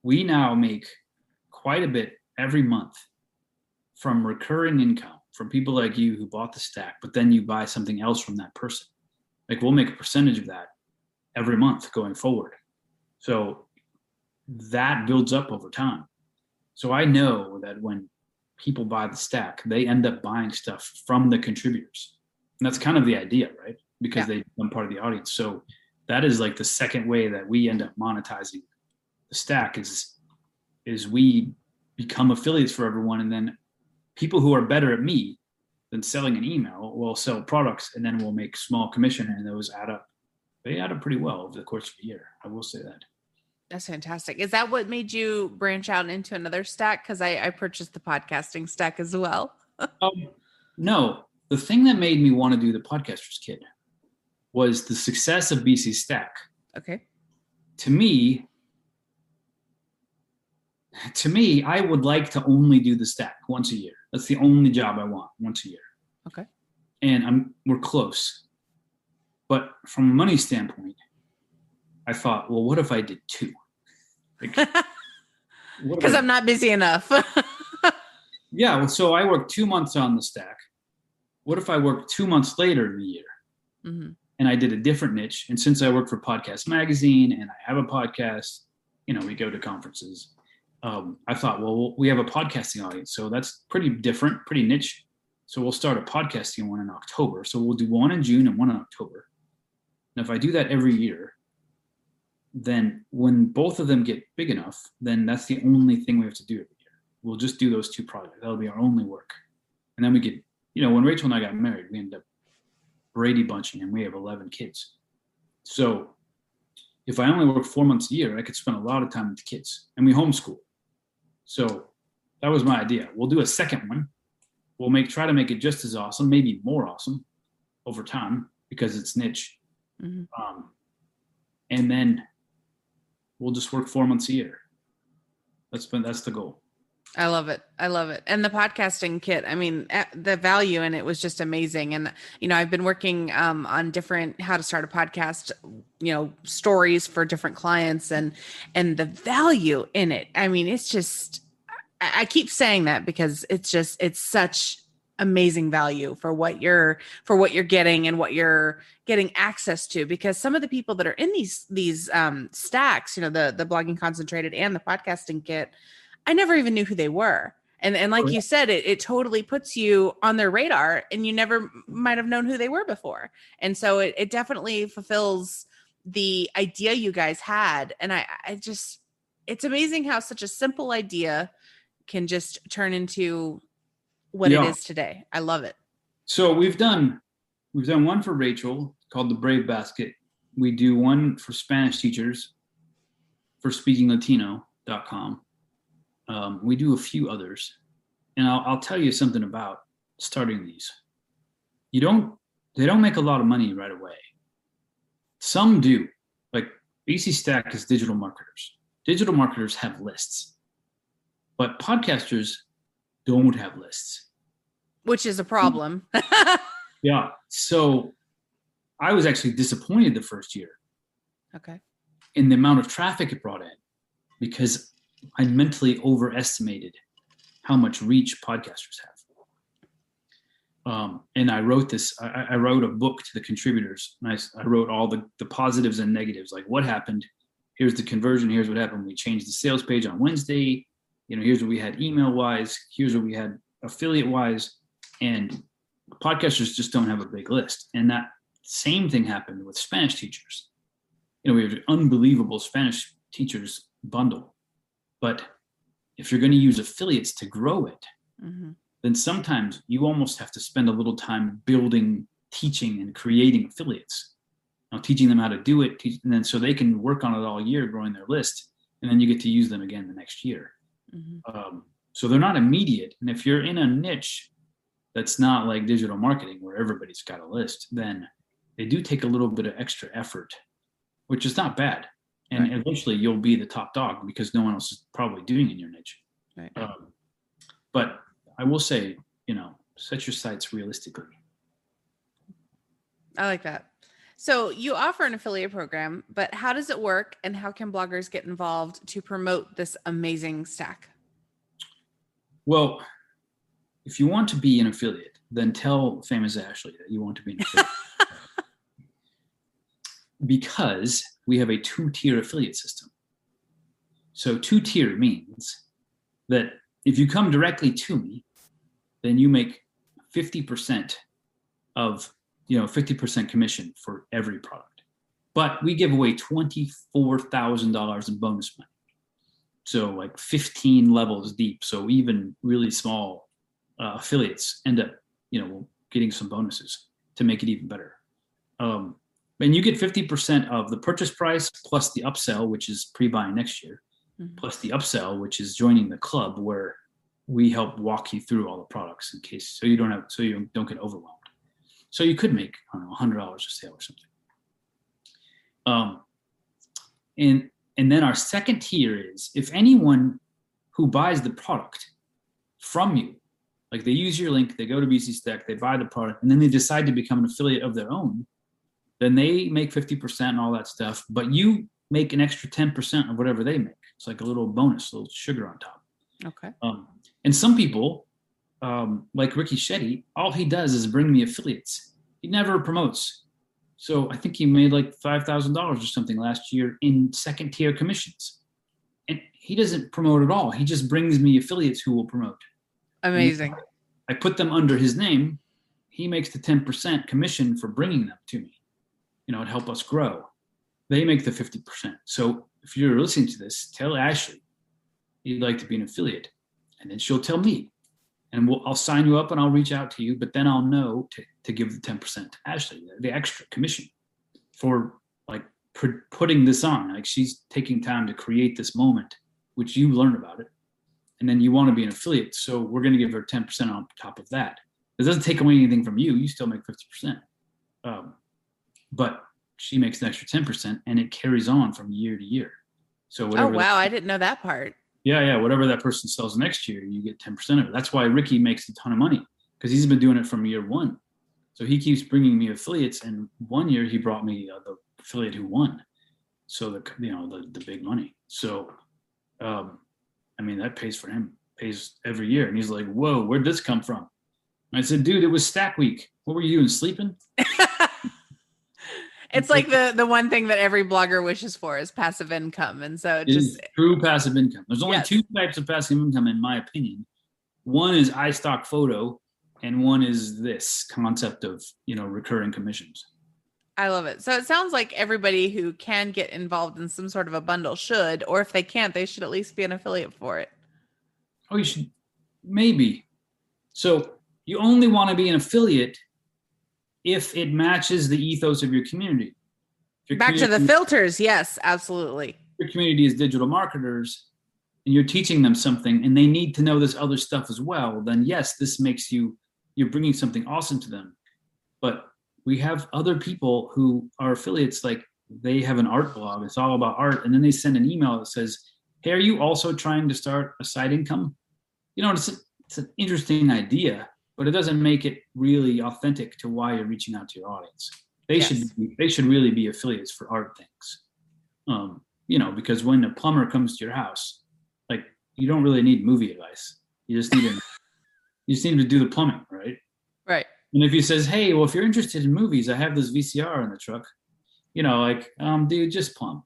C: we now make quite a bit every month from recurring income from people like you who bought the stack, but then you buy something else from that person. Like we'll make a percentage of that every month going forward. So that builds up over time. So I know that when people buy the stack, they end up buying stuff from the contributors. And that's kind of the idea, right? Because they become part of the audience. So that is like the second way that we end up monetizing the stack is we become affiliates for everyone. And then people who are better at me than selling an email will sell products and then we'll make small commission and those add up. They add up pretty well over the course of a year. I will say that.
B: That's fantastic. Is that what made you branch out into another stack? Because I purchased the podcasting stack as well.
C: No, the thing that made me want to do the Podcaster's Kit was the success of BC Stack.
B: Okay.
C: To me, I would like to only do the stack once a year. That's the only job I want, once a year.
B: Okay.
C: And we're close. But from a money standpoint, I thought, well, what if I did 2?
B: Because I'm not busy enough.
C: Yeah, well, so I worked 2 months on the stack. What if I worked 2 months later in the year? Mm-hmm. And I did a different niche. And since I work for Podcast Magazine and I have a podcast, we go to conferences. I thought, well, we have a podcasting audience. So that's pretty different, pretty niche. So we'll start a podcasting one in October. So we'll do one in June and one in October. And if I do that every year, then when both of them get big enough, then that's the only thing we have to do every year. We'll just do those 2 projects. That'll be our only work. And then we get, when Rachel and I got married, we ended up Brady bunching and we have 11 kids. So if I only work 4 months a year, I could spend a lot of time with the kids and we homeschool. So that was my idea. We'll do a second one. We'll try to make it just as awesome, maybe more awesome over time because it's niche. Mm-hmm. And then we'll just work 4 months a year. That's the goal.
B: I love it. And the podcasting kit, the value in it was just amazing. And, I've been working on different, how to start a podcast, stories for different clients and the value in it. It's just, I keep saying that because it's such amazing value for what you're getting and what you're getting access to, because some of the people that are in these stacks, the Blogging Concentrated and the podcasting kit, I never even knew who they were. And like you said, it totally puts you on their radar and you never might have known who they were before. And so it definitely fulfills the idea you guys had. And it's amazing how such a simple idea can just turn into what it is today. I love it.
C: So we've done one for Rachel called the Brave Basket. We do one for Spanish teachers for speakinglatino.com. We do a few others, and I'll tell you something about starting these. They don't make a lot of money right away. Some do. Like BC Stack is digital marketers. Digital marketers have lists, but podcasters don't have lists.
B: Which is a problem.
C: Yeah. So I was actually disappointed the first year.
B: Okay. In
C: the amount of traffic it brought in, because I mentally overestimated how much reach podcasters have. And I wrote this, I wrote a book to the contributors. And I wrote all the positives and negatives, like what happened. Here's the conversion. Here's what happened. We changed the sales page on Wednesday. Here's what we had email wise. Here's what we had affiliate wise. And podcasters just don't have a big list. And that same thing happened with Spanish teachers. We have an unbelievable Spanish teachers bundle. But if you're going to use affiliates to grow it,
B: Mm-hmm.
C: then sometimes you almost have to spend a little time building, teaching, and creating affiliates. Teaching them how to do it, and then so they can work on it all year, growing their list, and then you get to use them again the next year.
B: Mm-hmm.
C: So they're not immediate. And if you're in a niche that's not like digital marketing where everybody's got a list, then they do take a little bit of extra effort, which is not bad. And
B: right.
C: Eventually you'll be the top dog because no one else is probably doing in your niche.
B: Right.
C: But I will say, set your sights realistically.
B: I like that. So you offer an affiliate program, but how does it work and how can bloggers get involved to promote this amazing stack?
C: Well, if you want to be an affiliate, then tell Famous Ashley that you want to be an affiliate. Because we have a 2-tier affiliate system. So 2-tier means that if you come directly to me, then you make 50% of 50% commission for every product. But we give away $24,000 in bonus money. So like 15 levels deep. So even really small affiliates end up, getting some bonuses to make it even better. And you get 50% of the purchase price plus the upsell, which is pre-buying next year, mm-hmm. plus the upsell, which is joining the club where we help walk you through all the products in case, so you don't get overwhelmed. So you could make, I don't know, $100 a sale or something. And then our second tier is if anyone who buys the product from you, like they use your link, they go to BC Stack, they buy the product, and then they decide to become an affiliate of their own, then they make 50% and all that stuff, but you make an extra 10% of whatever they make. It's like a little bonus, a little sugar on top.
B: Okay.
C: And some people, like Ricky Shetty, all he does is bring me affiliates. He never promotes. So I think he made like $5,000 or something last year in second tier commissions. And he doesn't promote at all. He just brings me affiliates who will promote.
B: Amazing.
C: I put them under his name. He makes the 10% commission for bringing them to me. To help us grow. They make the 50%. So if you're listening to this, tell Ashley you'd like to be an affiliate, and then she'll tell me, and I'll sign you up and I'll reach out to you. But then I'll know to give the 10% to Ashley, the extra commission for like putting this on. Like she's taking time to create this moment, which you learn about it, and then you want to be an affiliate. So we're going to give her 10% on top of that. It doesn't take away anything from you. You still make 50%. But she makes an extra 10% and it carries on from year to year. So whatever.
B: Oh, wow. I didn't know that part.
C: Yeah. Whatever that person sells next year, you get 10% of it. That's why Ricky makes a ton of money because he's been doing it from year one. So he keeps bringing me affiliates. And one year he brought me the affiliate who won. So the big money. So, that pays for him, pays every year. And he's like, whoa, where'd this come from? And I said, dude, it was Stack Week. What were you doing, sleeping?
B: It's like the one thing that every blogger wishes for is passive income. And so
C: it's true passive income. There's only two types of passive income, in my opinion. One is iStock Photo, and one is this concept of, recurring commissions.
B: I love it. So it sounds like everybody who can get involved in some sort of a bundle should, or if they can't, they should at least be an affiliate for it.
C: Oh, you should. Maybe. So you only want to be an affiliate if it matches the ethos of your community.
B: Back to the filters. Yes, absolutely.
C: Your community is digital marketers and you're teaching them something and they need to know this other stuff as well. Then yes, this makes you're bringing something awesome to them. But we have other people who are affiliates, like they have an art blog. It's all about art. And then they send an email that says, hey, are you also trying to start a side income? It's an interesting idea, but it doesn't make it really authentic to why you're reaching out to your audience. They should really be affiliates for art things. Because when a plumber comes to your house, like you don't really need movie advice. You just need to do the plumbing, right?
B: Right.
C: And if he says, hey, well, if you're interested in movies, I have this VCR in the truck, dude, just plumb,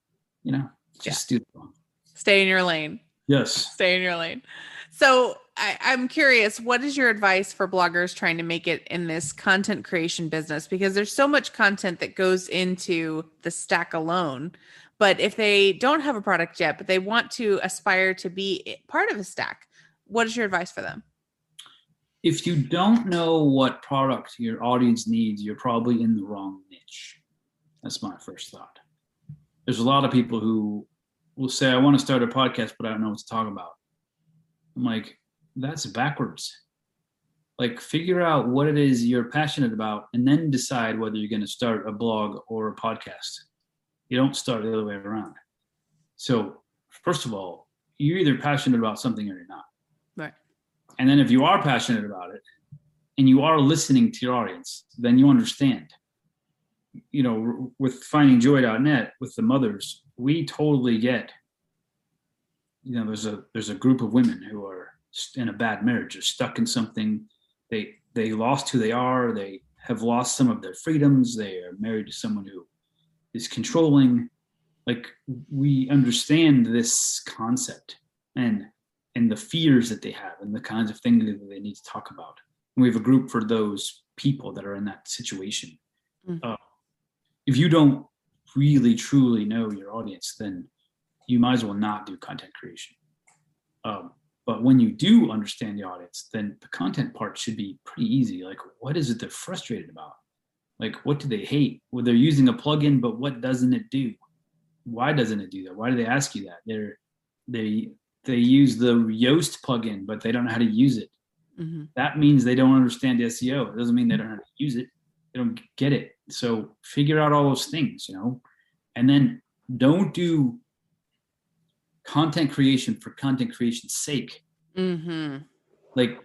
C: just do the plumb.
B: Stay in your lane.
C: Yes.
B: Stay in your lane. So I'm curious, what is your advice for bloggers trying to make it in this content creation business? Because there's so much content that goes into the stack alone, But if they don't have a product yet, but they want to aspire to be part of a stack, what is your advice for them?
C: If you don't know what product your audience needs, you're probably in the wrong niche. That's my first thought. There's a lot of people who will say, I want to start a podcast, but I don't know what to talk about. I'm like, that's backwards. Like, figure out what it is you're passionate about and then decide whether you're going to start a blog or a podcast. You don't start the other way around. So first of all, you're either passionate about something or you're not.
B: Right.
C: And then if you are passionate about it and you are listening to your audience, then you understand. You know, with findingjoy.net, with the mothers, we totally get, you know, there's a group of women who are in a bad marriage, are stuck in something. They lost who they are. They have lost some of their freedoms. They are married to someone who is controlling. Like, we understand this concept and the fears that they have and the kinds of things that they need to talk about. And we have a group for those people that are in that situation. Mm-hmm. If you don't really truly know your audience, then you might as well not do content creation. But when you do understand the audience, then the content part should be pretty easy. Like, what is it they're frustrated about? Like, what do they hate? Well, they're using a plugin, but what doesn't it do? Why doesn't it do that? Why do they ask you that? They use the Yoast plugin, but they don't know how to use it. Mm-hmm. That means they don't understand SEO. It doesn't mean they don't know how to use it. They don't get it. So figure out all those things, you know, and then don't do content creation for content creation's sake. Mm-hmm. Like,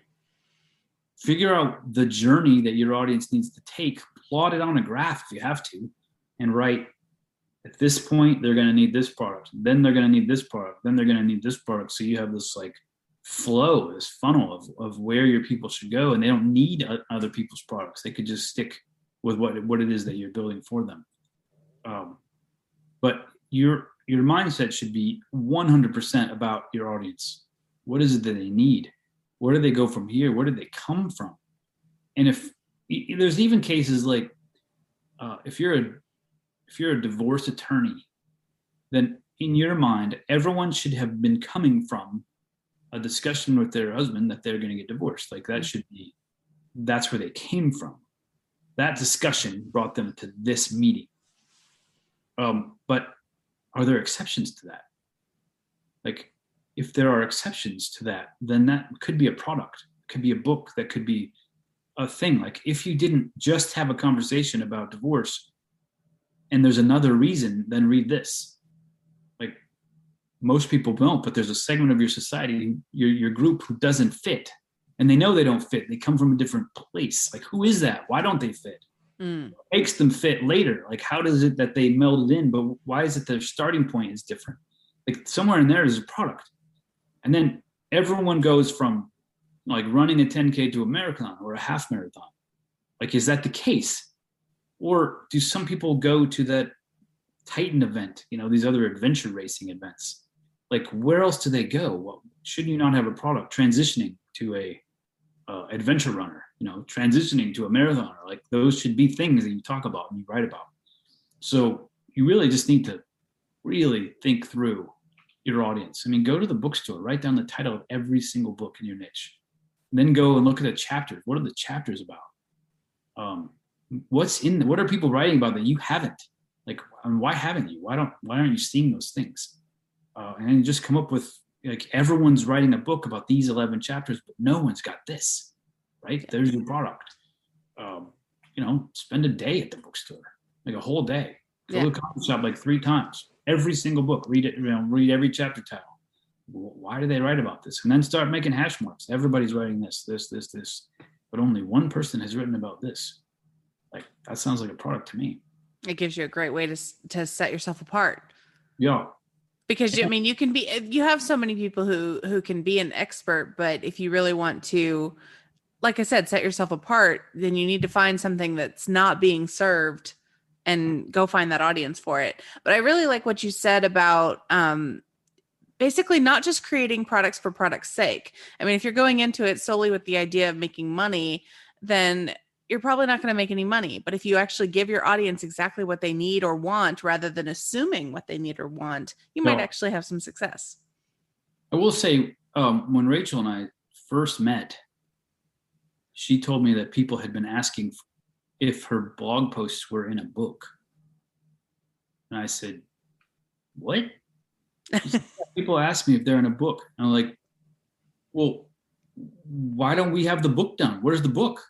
C: figure out the journey that your audience needs to take, plot it on a graph if you have to, and write, at this point, they're going to need this product. Then they're going to need this product. Then they're going to need this product. So you have this like flow, this funnel of where your people should go, and they don't need other people's products. They could just stick with what it is that you're building for them. But your mindset should be 100% about your audience. What is it that they need? Where do they go from here? Where did they come from? And if there's even cases like, if you're a divorce attorney, then in your mind, everyone should have been coming from a discussion with their husband that they're going to get divorced. Like, that's where they came from. That discussion brought them to this meeting. But are there exceptions to that? Like, if there are exceptions to that, then that could be a product, could be a book, that could be a thing. Like, if you didn't just have a conversation about divorce and there's another reason, then read this. Like, most people don't, but there's a segment of your society, your group, who doesn't fit. And they know they don't fit. They come from a different place. Like, who is that? Why don't they fit? What makes them fit later? Like, how does it that they melded in, but why is it their starting point is different? Like, somewhere in there is a product. And then everyone goes from like running a 10K to a marathon or a half marathon. Like, is that the case? Or do some people go to that Titan event, you know, these other adventure racing events? Like, where else do they go? Well, shouldn't you not have a product transitioning to a adventure runner, you know, transitioning to a marathoner? Like, those should be things that you talk about and you write about. So you really just need to really think through your audience. I mean, go to the bookstore, write down the title of every single book in your niche, then go and look at the chapters. What are the chapters about? What are people writing about that you haven't? Like, why haven't you? Why aren't you seeing those things? And then just come up with, like, everyone's writing a book about these 11 chapters, but no one's got this, right? There's your product. You know, spend a day at the bookstore, like a whole day. Go to the coffee shop like 3 times. Every single book, read it, you know, read every chapter title. Why do they write about this? And then start making hash marks. Everybody's writing this, but only one person has written about this. Like, that sounds like a product to me.
B: It gives you a great way to set yourself apart.
C: Yeah.
B: Because I mean, you have so many people who can be an expert, but if you really want to, like I said, set yourself apart, then you need to find something that's not being served and go find that audience for it. But I really like what you said about basically not just creating products for product's sake. I mean, if you're going into it solely with the idea of making money, then you're probably not going to make any money. But if you actually give your audience exactly what they need or want, rather than assuming what they need or want, you might actually have some success.
C: I will say, when Rachel and I first met, she told me that people had been asking if her blog posts were in a book. And I said, what? People ask me if they're in a book. And I'm like, well, why don't we have the book done? Where's the book?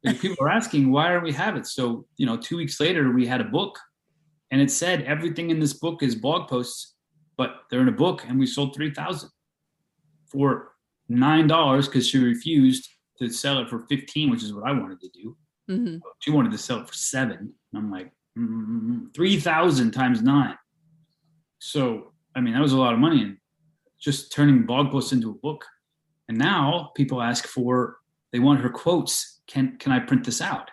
C: If people are asking, why don't we have it? So, 2 weeks later, we had a book, and it said everything in this book is blog posts, but they're in a book, and we sold 3,000 for $9 because she refused to sell it for 15, which is what I wanted to do. Mm-hmm. She wanted to sell it for 7. And I'm like, 3,000 times 9. So, I mean, that was a lot of money, and just turning blog posts into a book. And now people ask they want her quotes. Can I print this out?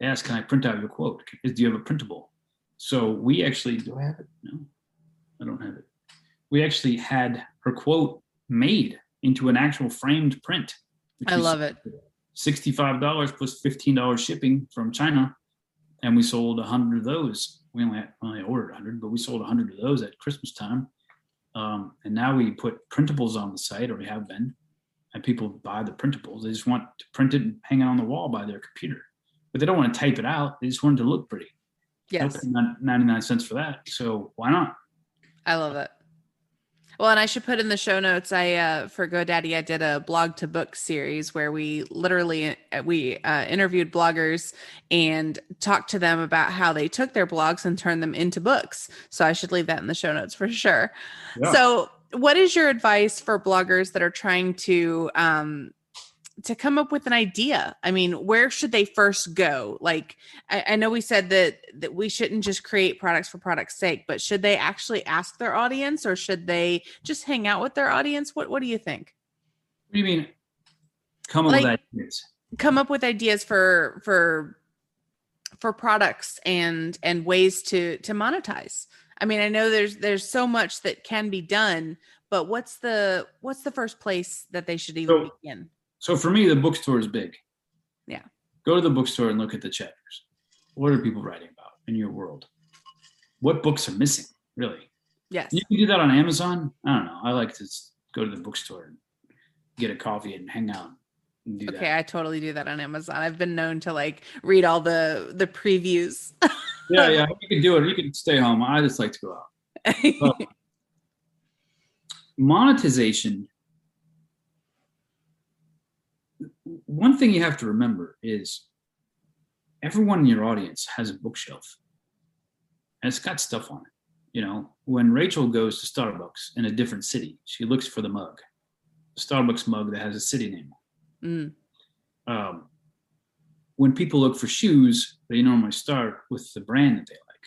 C: They ask, can I print out your quote? Do you have a printable? So we actually, do I have it? No, I don't have it. We actually had her quote made into an actual framed print.
B: I love it.
C: $65 plus $15 shipping from China. And we sold 100 of those. We only ordered 100, but we sold 100 of those at Christmas time. And now we put printables on the site, or we have been. And people buy the printables. They just want to print it and hang it on the wall by their computer. But they don't want to type it out. They just want it to look pretty.
B: Yes.
C: 99 cents for that. So why not?
B: I love it. Well, and I should put in the show notes, for GoDaddy, I did a blog to book series where we literally interviewed bloggers and talked to them about how they took their blogs and turned them into books. So I should leave that in the show notes for sure. Yeah. So what is your advice for bloggers that are trying to come up with an idea? I mean, where should they first go? Like, I know we said that we shouldn't just create products for product's sake, but should they actually ask their audience, or should they just hang out with their audience? What do you think?
C: What do you mean? Come up with ideas.
B: Come up with ideas for products and ways to monetize. I mean, I know there's so much that can be done, but what's the first place that they should even begin?
C: So for me, the bookstore is big.
B: Yeah.
C: Go to the bookstore and look at the chapters. What are people writing about in your world? What books are missing, really?
B: Yes.
C: You can do that on Amazon. I don't know. I like to go to the bookstore and get a coffee and hang out.
B: Okay, I totally do that on Amazon. I've been known to read all the previews.
C: Yeah, you can do it. You can stay home. I just like to go out. Monetization. One thing you have to remember is everyone in your audience has a bookshelf, and it's got stuff on it. When Rachel goes to Starbucks in a different city, she looks for the mug, the Starbucks mug that has a city name. When people look for shoes, they normally start with the brand that they like.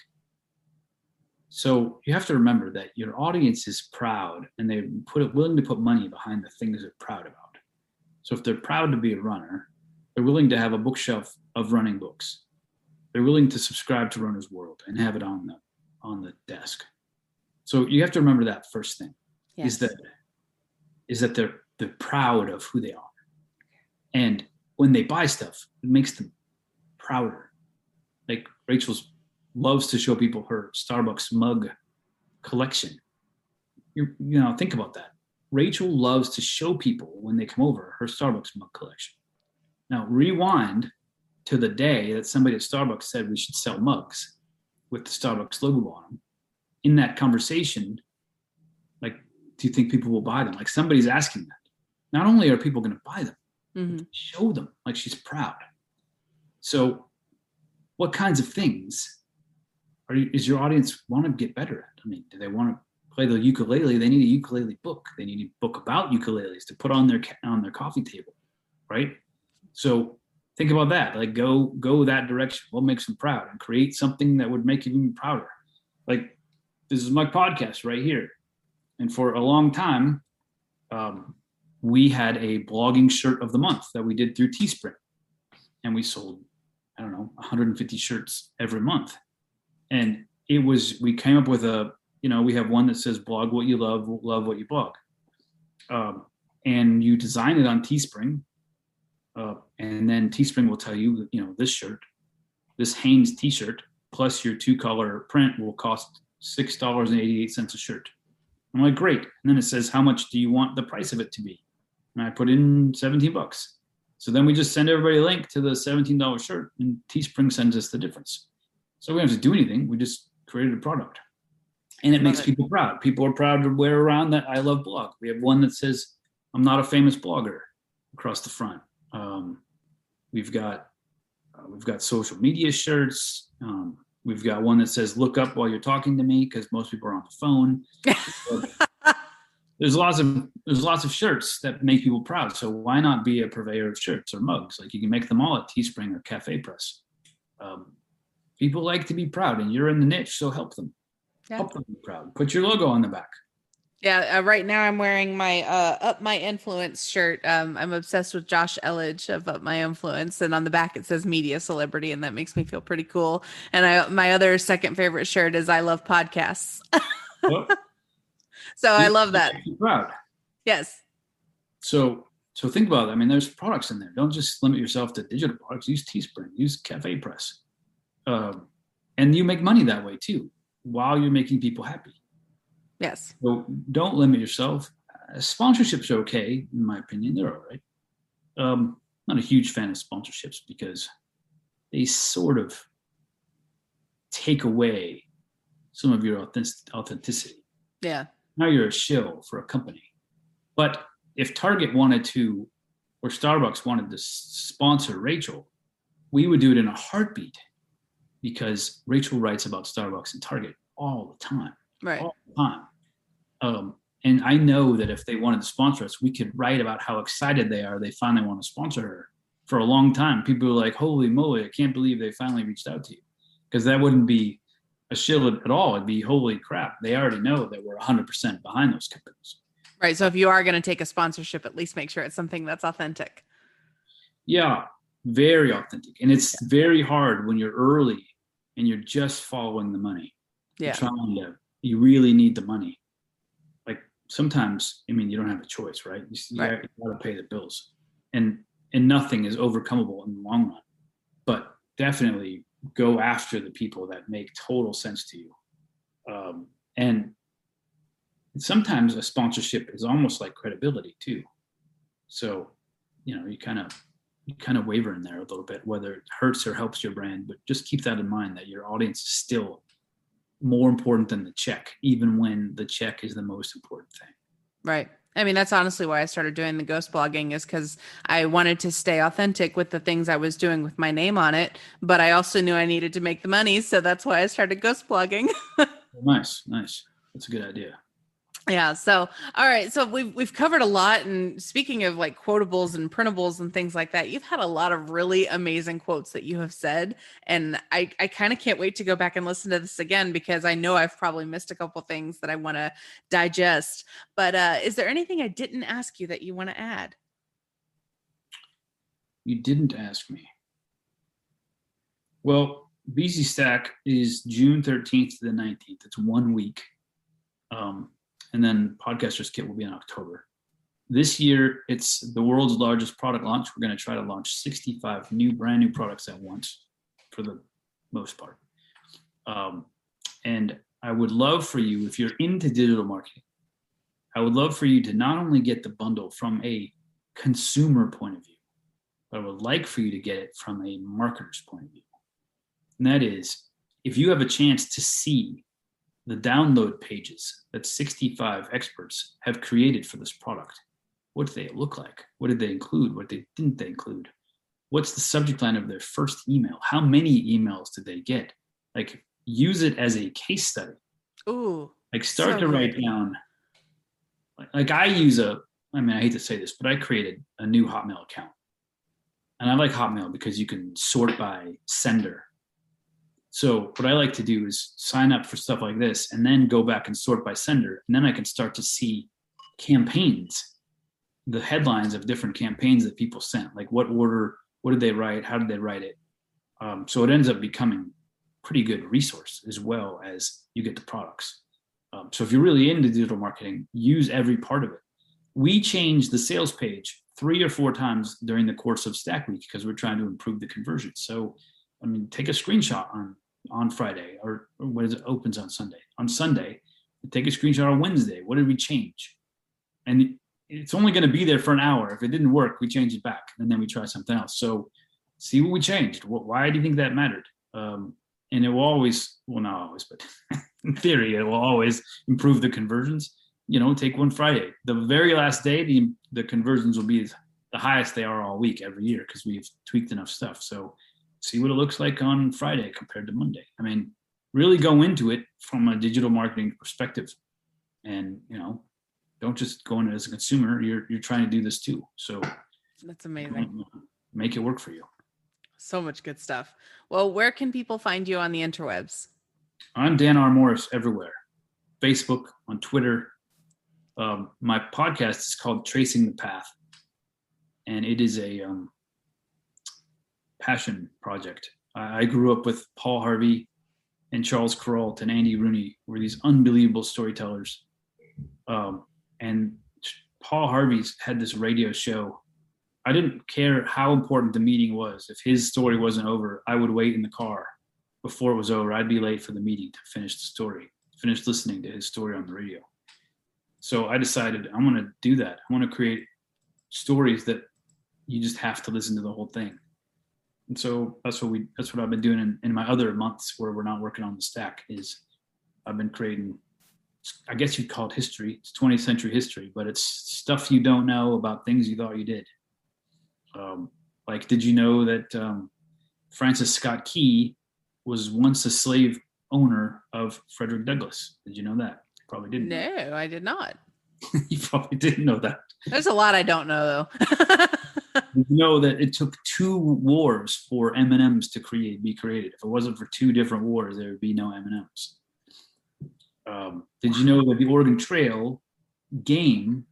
C: So you have to remember that your audience is proud, and they're willing to put money behind the things they're proud about. So if they're proud to be a runner, they're willing to have a bookshelf of running books. They're willing to subscribe to Runner's World and have it on the desk. So you have to remember that first thing. Yes. is that they're proud of who they are. And when they buy stuff, it makes them prouder. Like Rachel's loves to show people her Starbucks mug collection. Think about that. Rachel loves to show people when they come over her Starbucks mug collection. Now rewind to the day that somebody at Starbucks said we should sell mugs with the Starbucks logo on them. In that conversation, do you think people will buy them? Somebody's asking that. Not only are people going to buy them, mm-hmm. show them she's proud. So what kinds of things is your audience want to get better at? I mean, do they want to play the ukulele? They need a ukulele book. They need a book about ukuleles to put on their coffee table, right? So think about that. Go that direction. What makes them proud, and create something that would make you even prouder. This is my podcast right here, and for a long time, we had a blogging shirt of the month that we did through Teespring, and we sold 150 shirts every month, and we came up with we have one that says blog what you love what you blog. And you design it on Teespring, And then Teespring will tell you, this shirt, this Hanes t-shirt plus your 2-color print will cost $6.88 a shirt. I'm like, great. And then it says, how much do you want the price of it to be? And I put in $17. So then we just send everybody a link to the $17 shirt, and Teespring sends us the difference. So we don't have to do anything. We just created a product. And it makes people proud. People are proud to wear around that I love blog. We have one that says, I'm not a famous blogger, across the front. We've got social media shirts. We've got one that says, look up while you're talking to me, because most people are on the phone. There's lots of shirts that make people proud. So why not be a purveyor of shirts or mugs? Like, you can make them all at Teespring or Cafe Press. People like to be proud, and you're in the niche, so help them. Yeah. Help them be proud. Put your logo on the back.
B: Yeah, right now I'm wearing my Up My Influence shirt. I'm obsessed with Josh Elledge of Up My Influence, and on the back it says media celebrity, and that makes me feel pretty cool. And my other second favorite shirt is I love podcasts. Oh. So I love that.
C: Proud.
B: Yes.
C: So think about it. I mean, there's products in there. Don't just limit yourself to digital products. Use Teespring, use Cafe Press. And you make money that way too, while you're making people happy.
B: Yes.
C: So don't limit yourself. Sponsorships are okay, in my opinion. They're all right. Not a huge fan of sponsorships because they sort of take away some of your authenticity.
B: Yeah.
C: Now you're a shill for a company. But if Target wanted to, or Starbucks wanted to sponsor Rachel, we would do it in a heartbeat, because Rachel writes about Starbucks and Target all the time.
B: Right.
C: All the time. And I know that if they wanted to sponsor us, we could write about how excited they are. They finally want to sponsor her. For a long time, people were like, holy moly, I can't believe they finally reached out to you. Because that wouldn't be a shill at all. It'd be, holy crap. They already know that we're 100% behind those companies.
B: Right. So if you are going to take a sponsorship, at least make sure it's something that's authentic.
C: Yeah, very authentic. And it's very hard when you're early and you're just following the money.
B: Yeah.
C: You really need the money. Like, sometimes, I mean, you don't have a choice, right? You got to pay the bills. And nothing is overcomable in the long run. But definitely go after the people that make total sense to you. And sometimes a sponsorship is almost like credibility too. So, you kind of waver in there a little bit, whether it hurts or helps your brand, but just keep that in mind, that your audience is still more important than the check, even when the check is the most important thing.
B: Right. I mean, that's honestly why I started doing the ghost blogging, is because I wanted to stay authentic with the things I was doing with my name on it, but I also knew I needed to make the money. So that's why I started ghost blogging.
C: Nice. That's a good idea.
B: Yeah. So, all right. So we've covered a lot. And speaking of like quotables and printables and things like that, you've had a lot of really amazing quotes that you have said. And I kind of can't wait to go back and listen to this again, because I know I've probably missed a couple things that I want to digest. But is there anything I didn't ask you that you want to add?
C: You didn't ask me. Well, BZ Stack is June 13th to the 19th. It's 1 week. And then Podcaster's Kit will be in October. This year, it's the world's largest product launch. We're going to try to launch 65 brand new products at once, for the most part. And I would love for you, if you're into digital marketing, I would love for you to not only get the bundle from a consumer point of view, but I would like for you to get it from a marketer's point of view. And that is, if you have a chance to see the download pages that 65 experts have created for this product, what do they look like? What did they include? What didn't they include? What's the subject line of their first email? How many emails did they get? Like, use it as a case study.
B: Ooh.
C: Like, start to write down. Like, I hate to say this, but I created a new Hotmail account. And I like Hotmail because you can sort by sender. So what I like to do is sign up for stuff like this and then go back and sort by sender. And then I can start to see campaigns, the headlines of different campaigns that people sent, like what order, what did they write? How did they write it? So it ends up becoming a pretty good resource, as well as you get the products. So if you're really into digital marketing, use every part of it. We changed the sales page 3 or 4 times during the course of Stack Week because we're trying to improve the conversion. So, I mean, take a screenshot on Friday or when it opens on Sunday. On Sunday, take a screenshot on Wednesday. What did we change? And it's only going to be there for an hour. If it didn't work, we change it back and then we try something else. So see what we changed. Why do you think that mattered? And it will always, well, not always, but in theory, it will always improve the conversions. Take one Friday. The very last day, the conversions will be the highest they are all week every year because we've tweaked enough stuff. So see what it looks like on Friday compared to Monday. I mean, really go into it from a digital marketing perspective, and don't just go in it as a consumer. You're trying to do this too. So
B: that's amazing.
C: Make it work for you.
B: So much good stuff. Well, where can people find you on the interwebs?
C: I'm Dan R. Morris everywhere. Facebook, on Twitter. My podcast is called Tracing the Path, and it is a passion project. I grew up with Paul Harvey and Charles Kuralt and Andy Rooney, were these unbelievable storytellers. And Paul Harvey's had this radio show. I didn't care how important the meeting was. If his story wasn't over, I would wait in the car before it was over. I'd be late for the meeting to finish the story, finish listening to his story on the radio. So I decided I'm going to do that. I want to create stories that you just have to listen to the whole thing. And so that's what I've been doing in my other months where we're not working on the stack. Is I've been creating, I guess you'd call it history. It's 20th century history, but it's stuff you don't know about things you thought you did. Like, did you know that Francis Scott Key was once a slave owner of Frederick Douglass? Did you know that? Probably didn't.
B: No, I did not.
C: You probably didn't know that.
B: There's a lot I don't know, though.
C: Did you know that it took 2 wars for M&Ms to be created? If it wasn't for 2 different wars, there would be no M&Ms. Did you know that the Oregon Trail game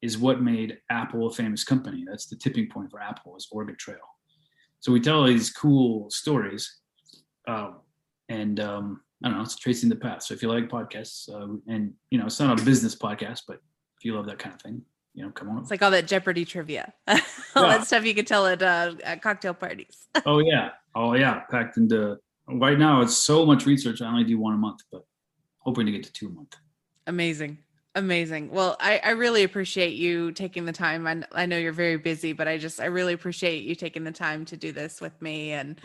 C: is what made Apple a famous company? That's the tipping point for Apple, is Oregon Trail. So we tell all these cool stories, and I don't know, it's tracing the path. So if you like podcasts, and it's not a business podcast, but if you love that kind of thing, come on.
B: It's like all that Jeopardy trivia, all that stuff you could tell at cocktail parties.
C: Oh yeah, packed into. Right now, it's so much research. I only do 1 a month, but hoping to get to 2 a month.
B: Amazing. Well, I really appreciate you taking the time. I know you're very busy, but I really appreciate you taking the time to do this with me. And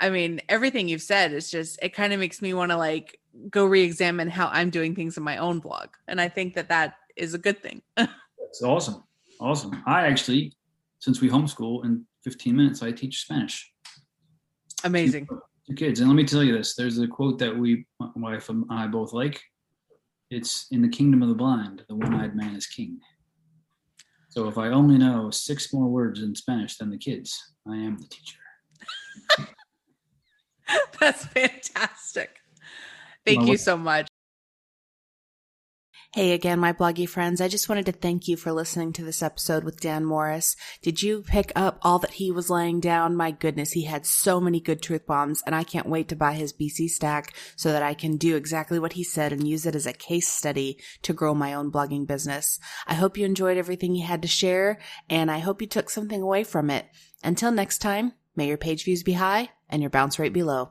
B: I mean, everything you've said is just, it kind of makes me want to go re-examine how I'm doing things in my own blog. And I think that is a good thing.
C: That's awesome. I actually, since we homeschool, in 15 minutes, I teach Spanish.
B: Amazing.
C: To kids. And let me tell you this, there's a quote that my wife and I both like. It's, in the kingdom of the blind, the one-eyed man is king. So if I only know 6 more words in Spanish than the kids, I am the teacher.
B: That's fantastic. Thank you so much. Hey again, my bloggy friends. I just wanted to thank you for listening to this episode with Dan Morris. Did you pick up all that he was laying down? My goodness, he had so many good truth bombs, and I can't wait to buy his BC stack so that I can do exactly what he said and use it as a case study to grow my own blogging business. I hope you enjoyed everything he had to share, and I hope you took something away from it. Until next time, may your page views be high and your bounce rate be low.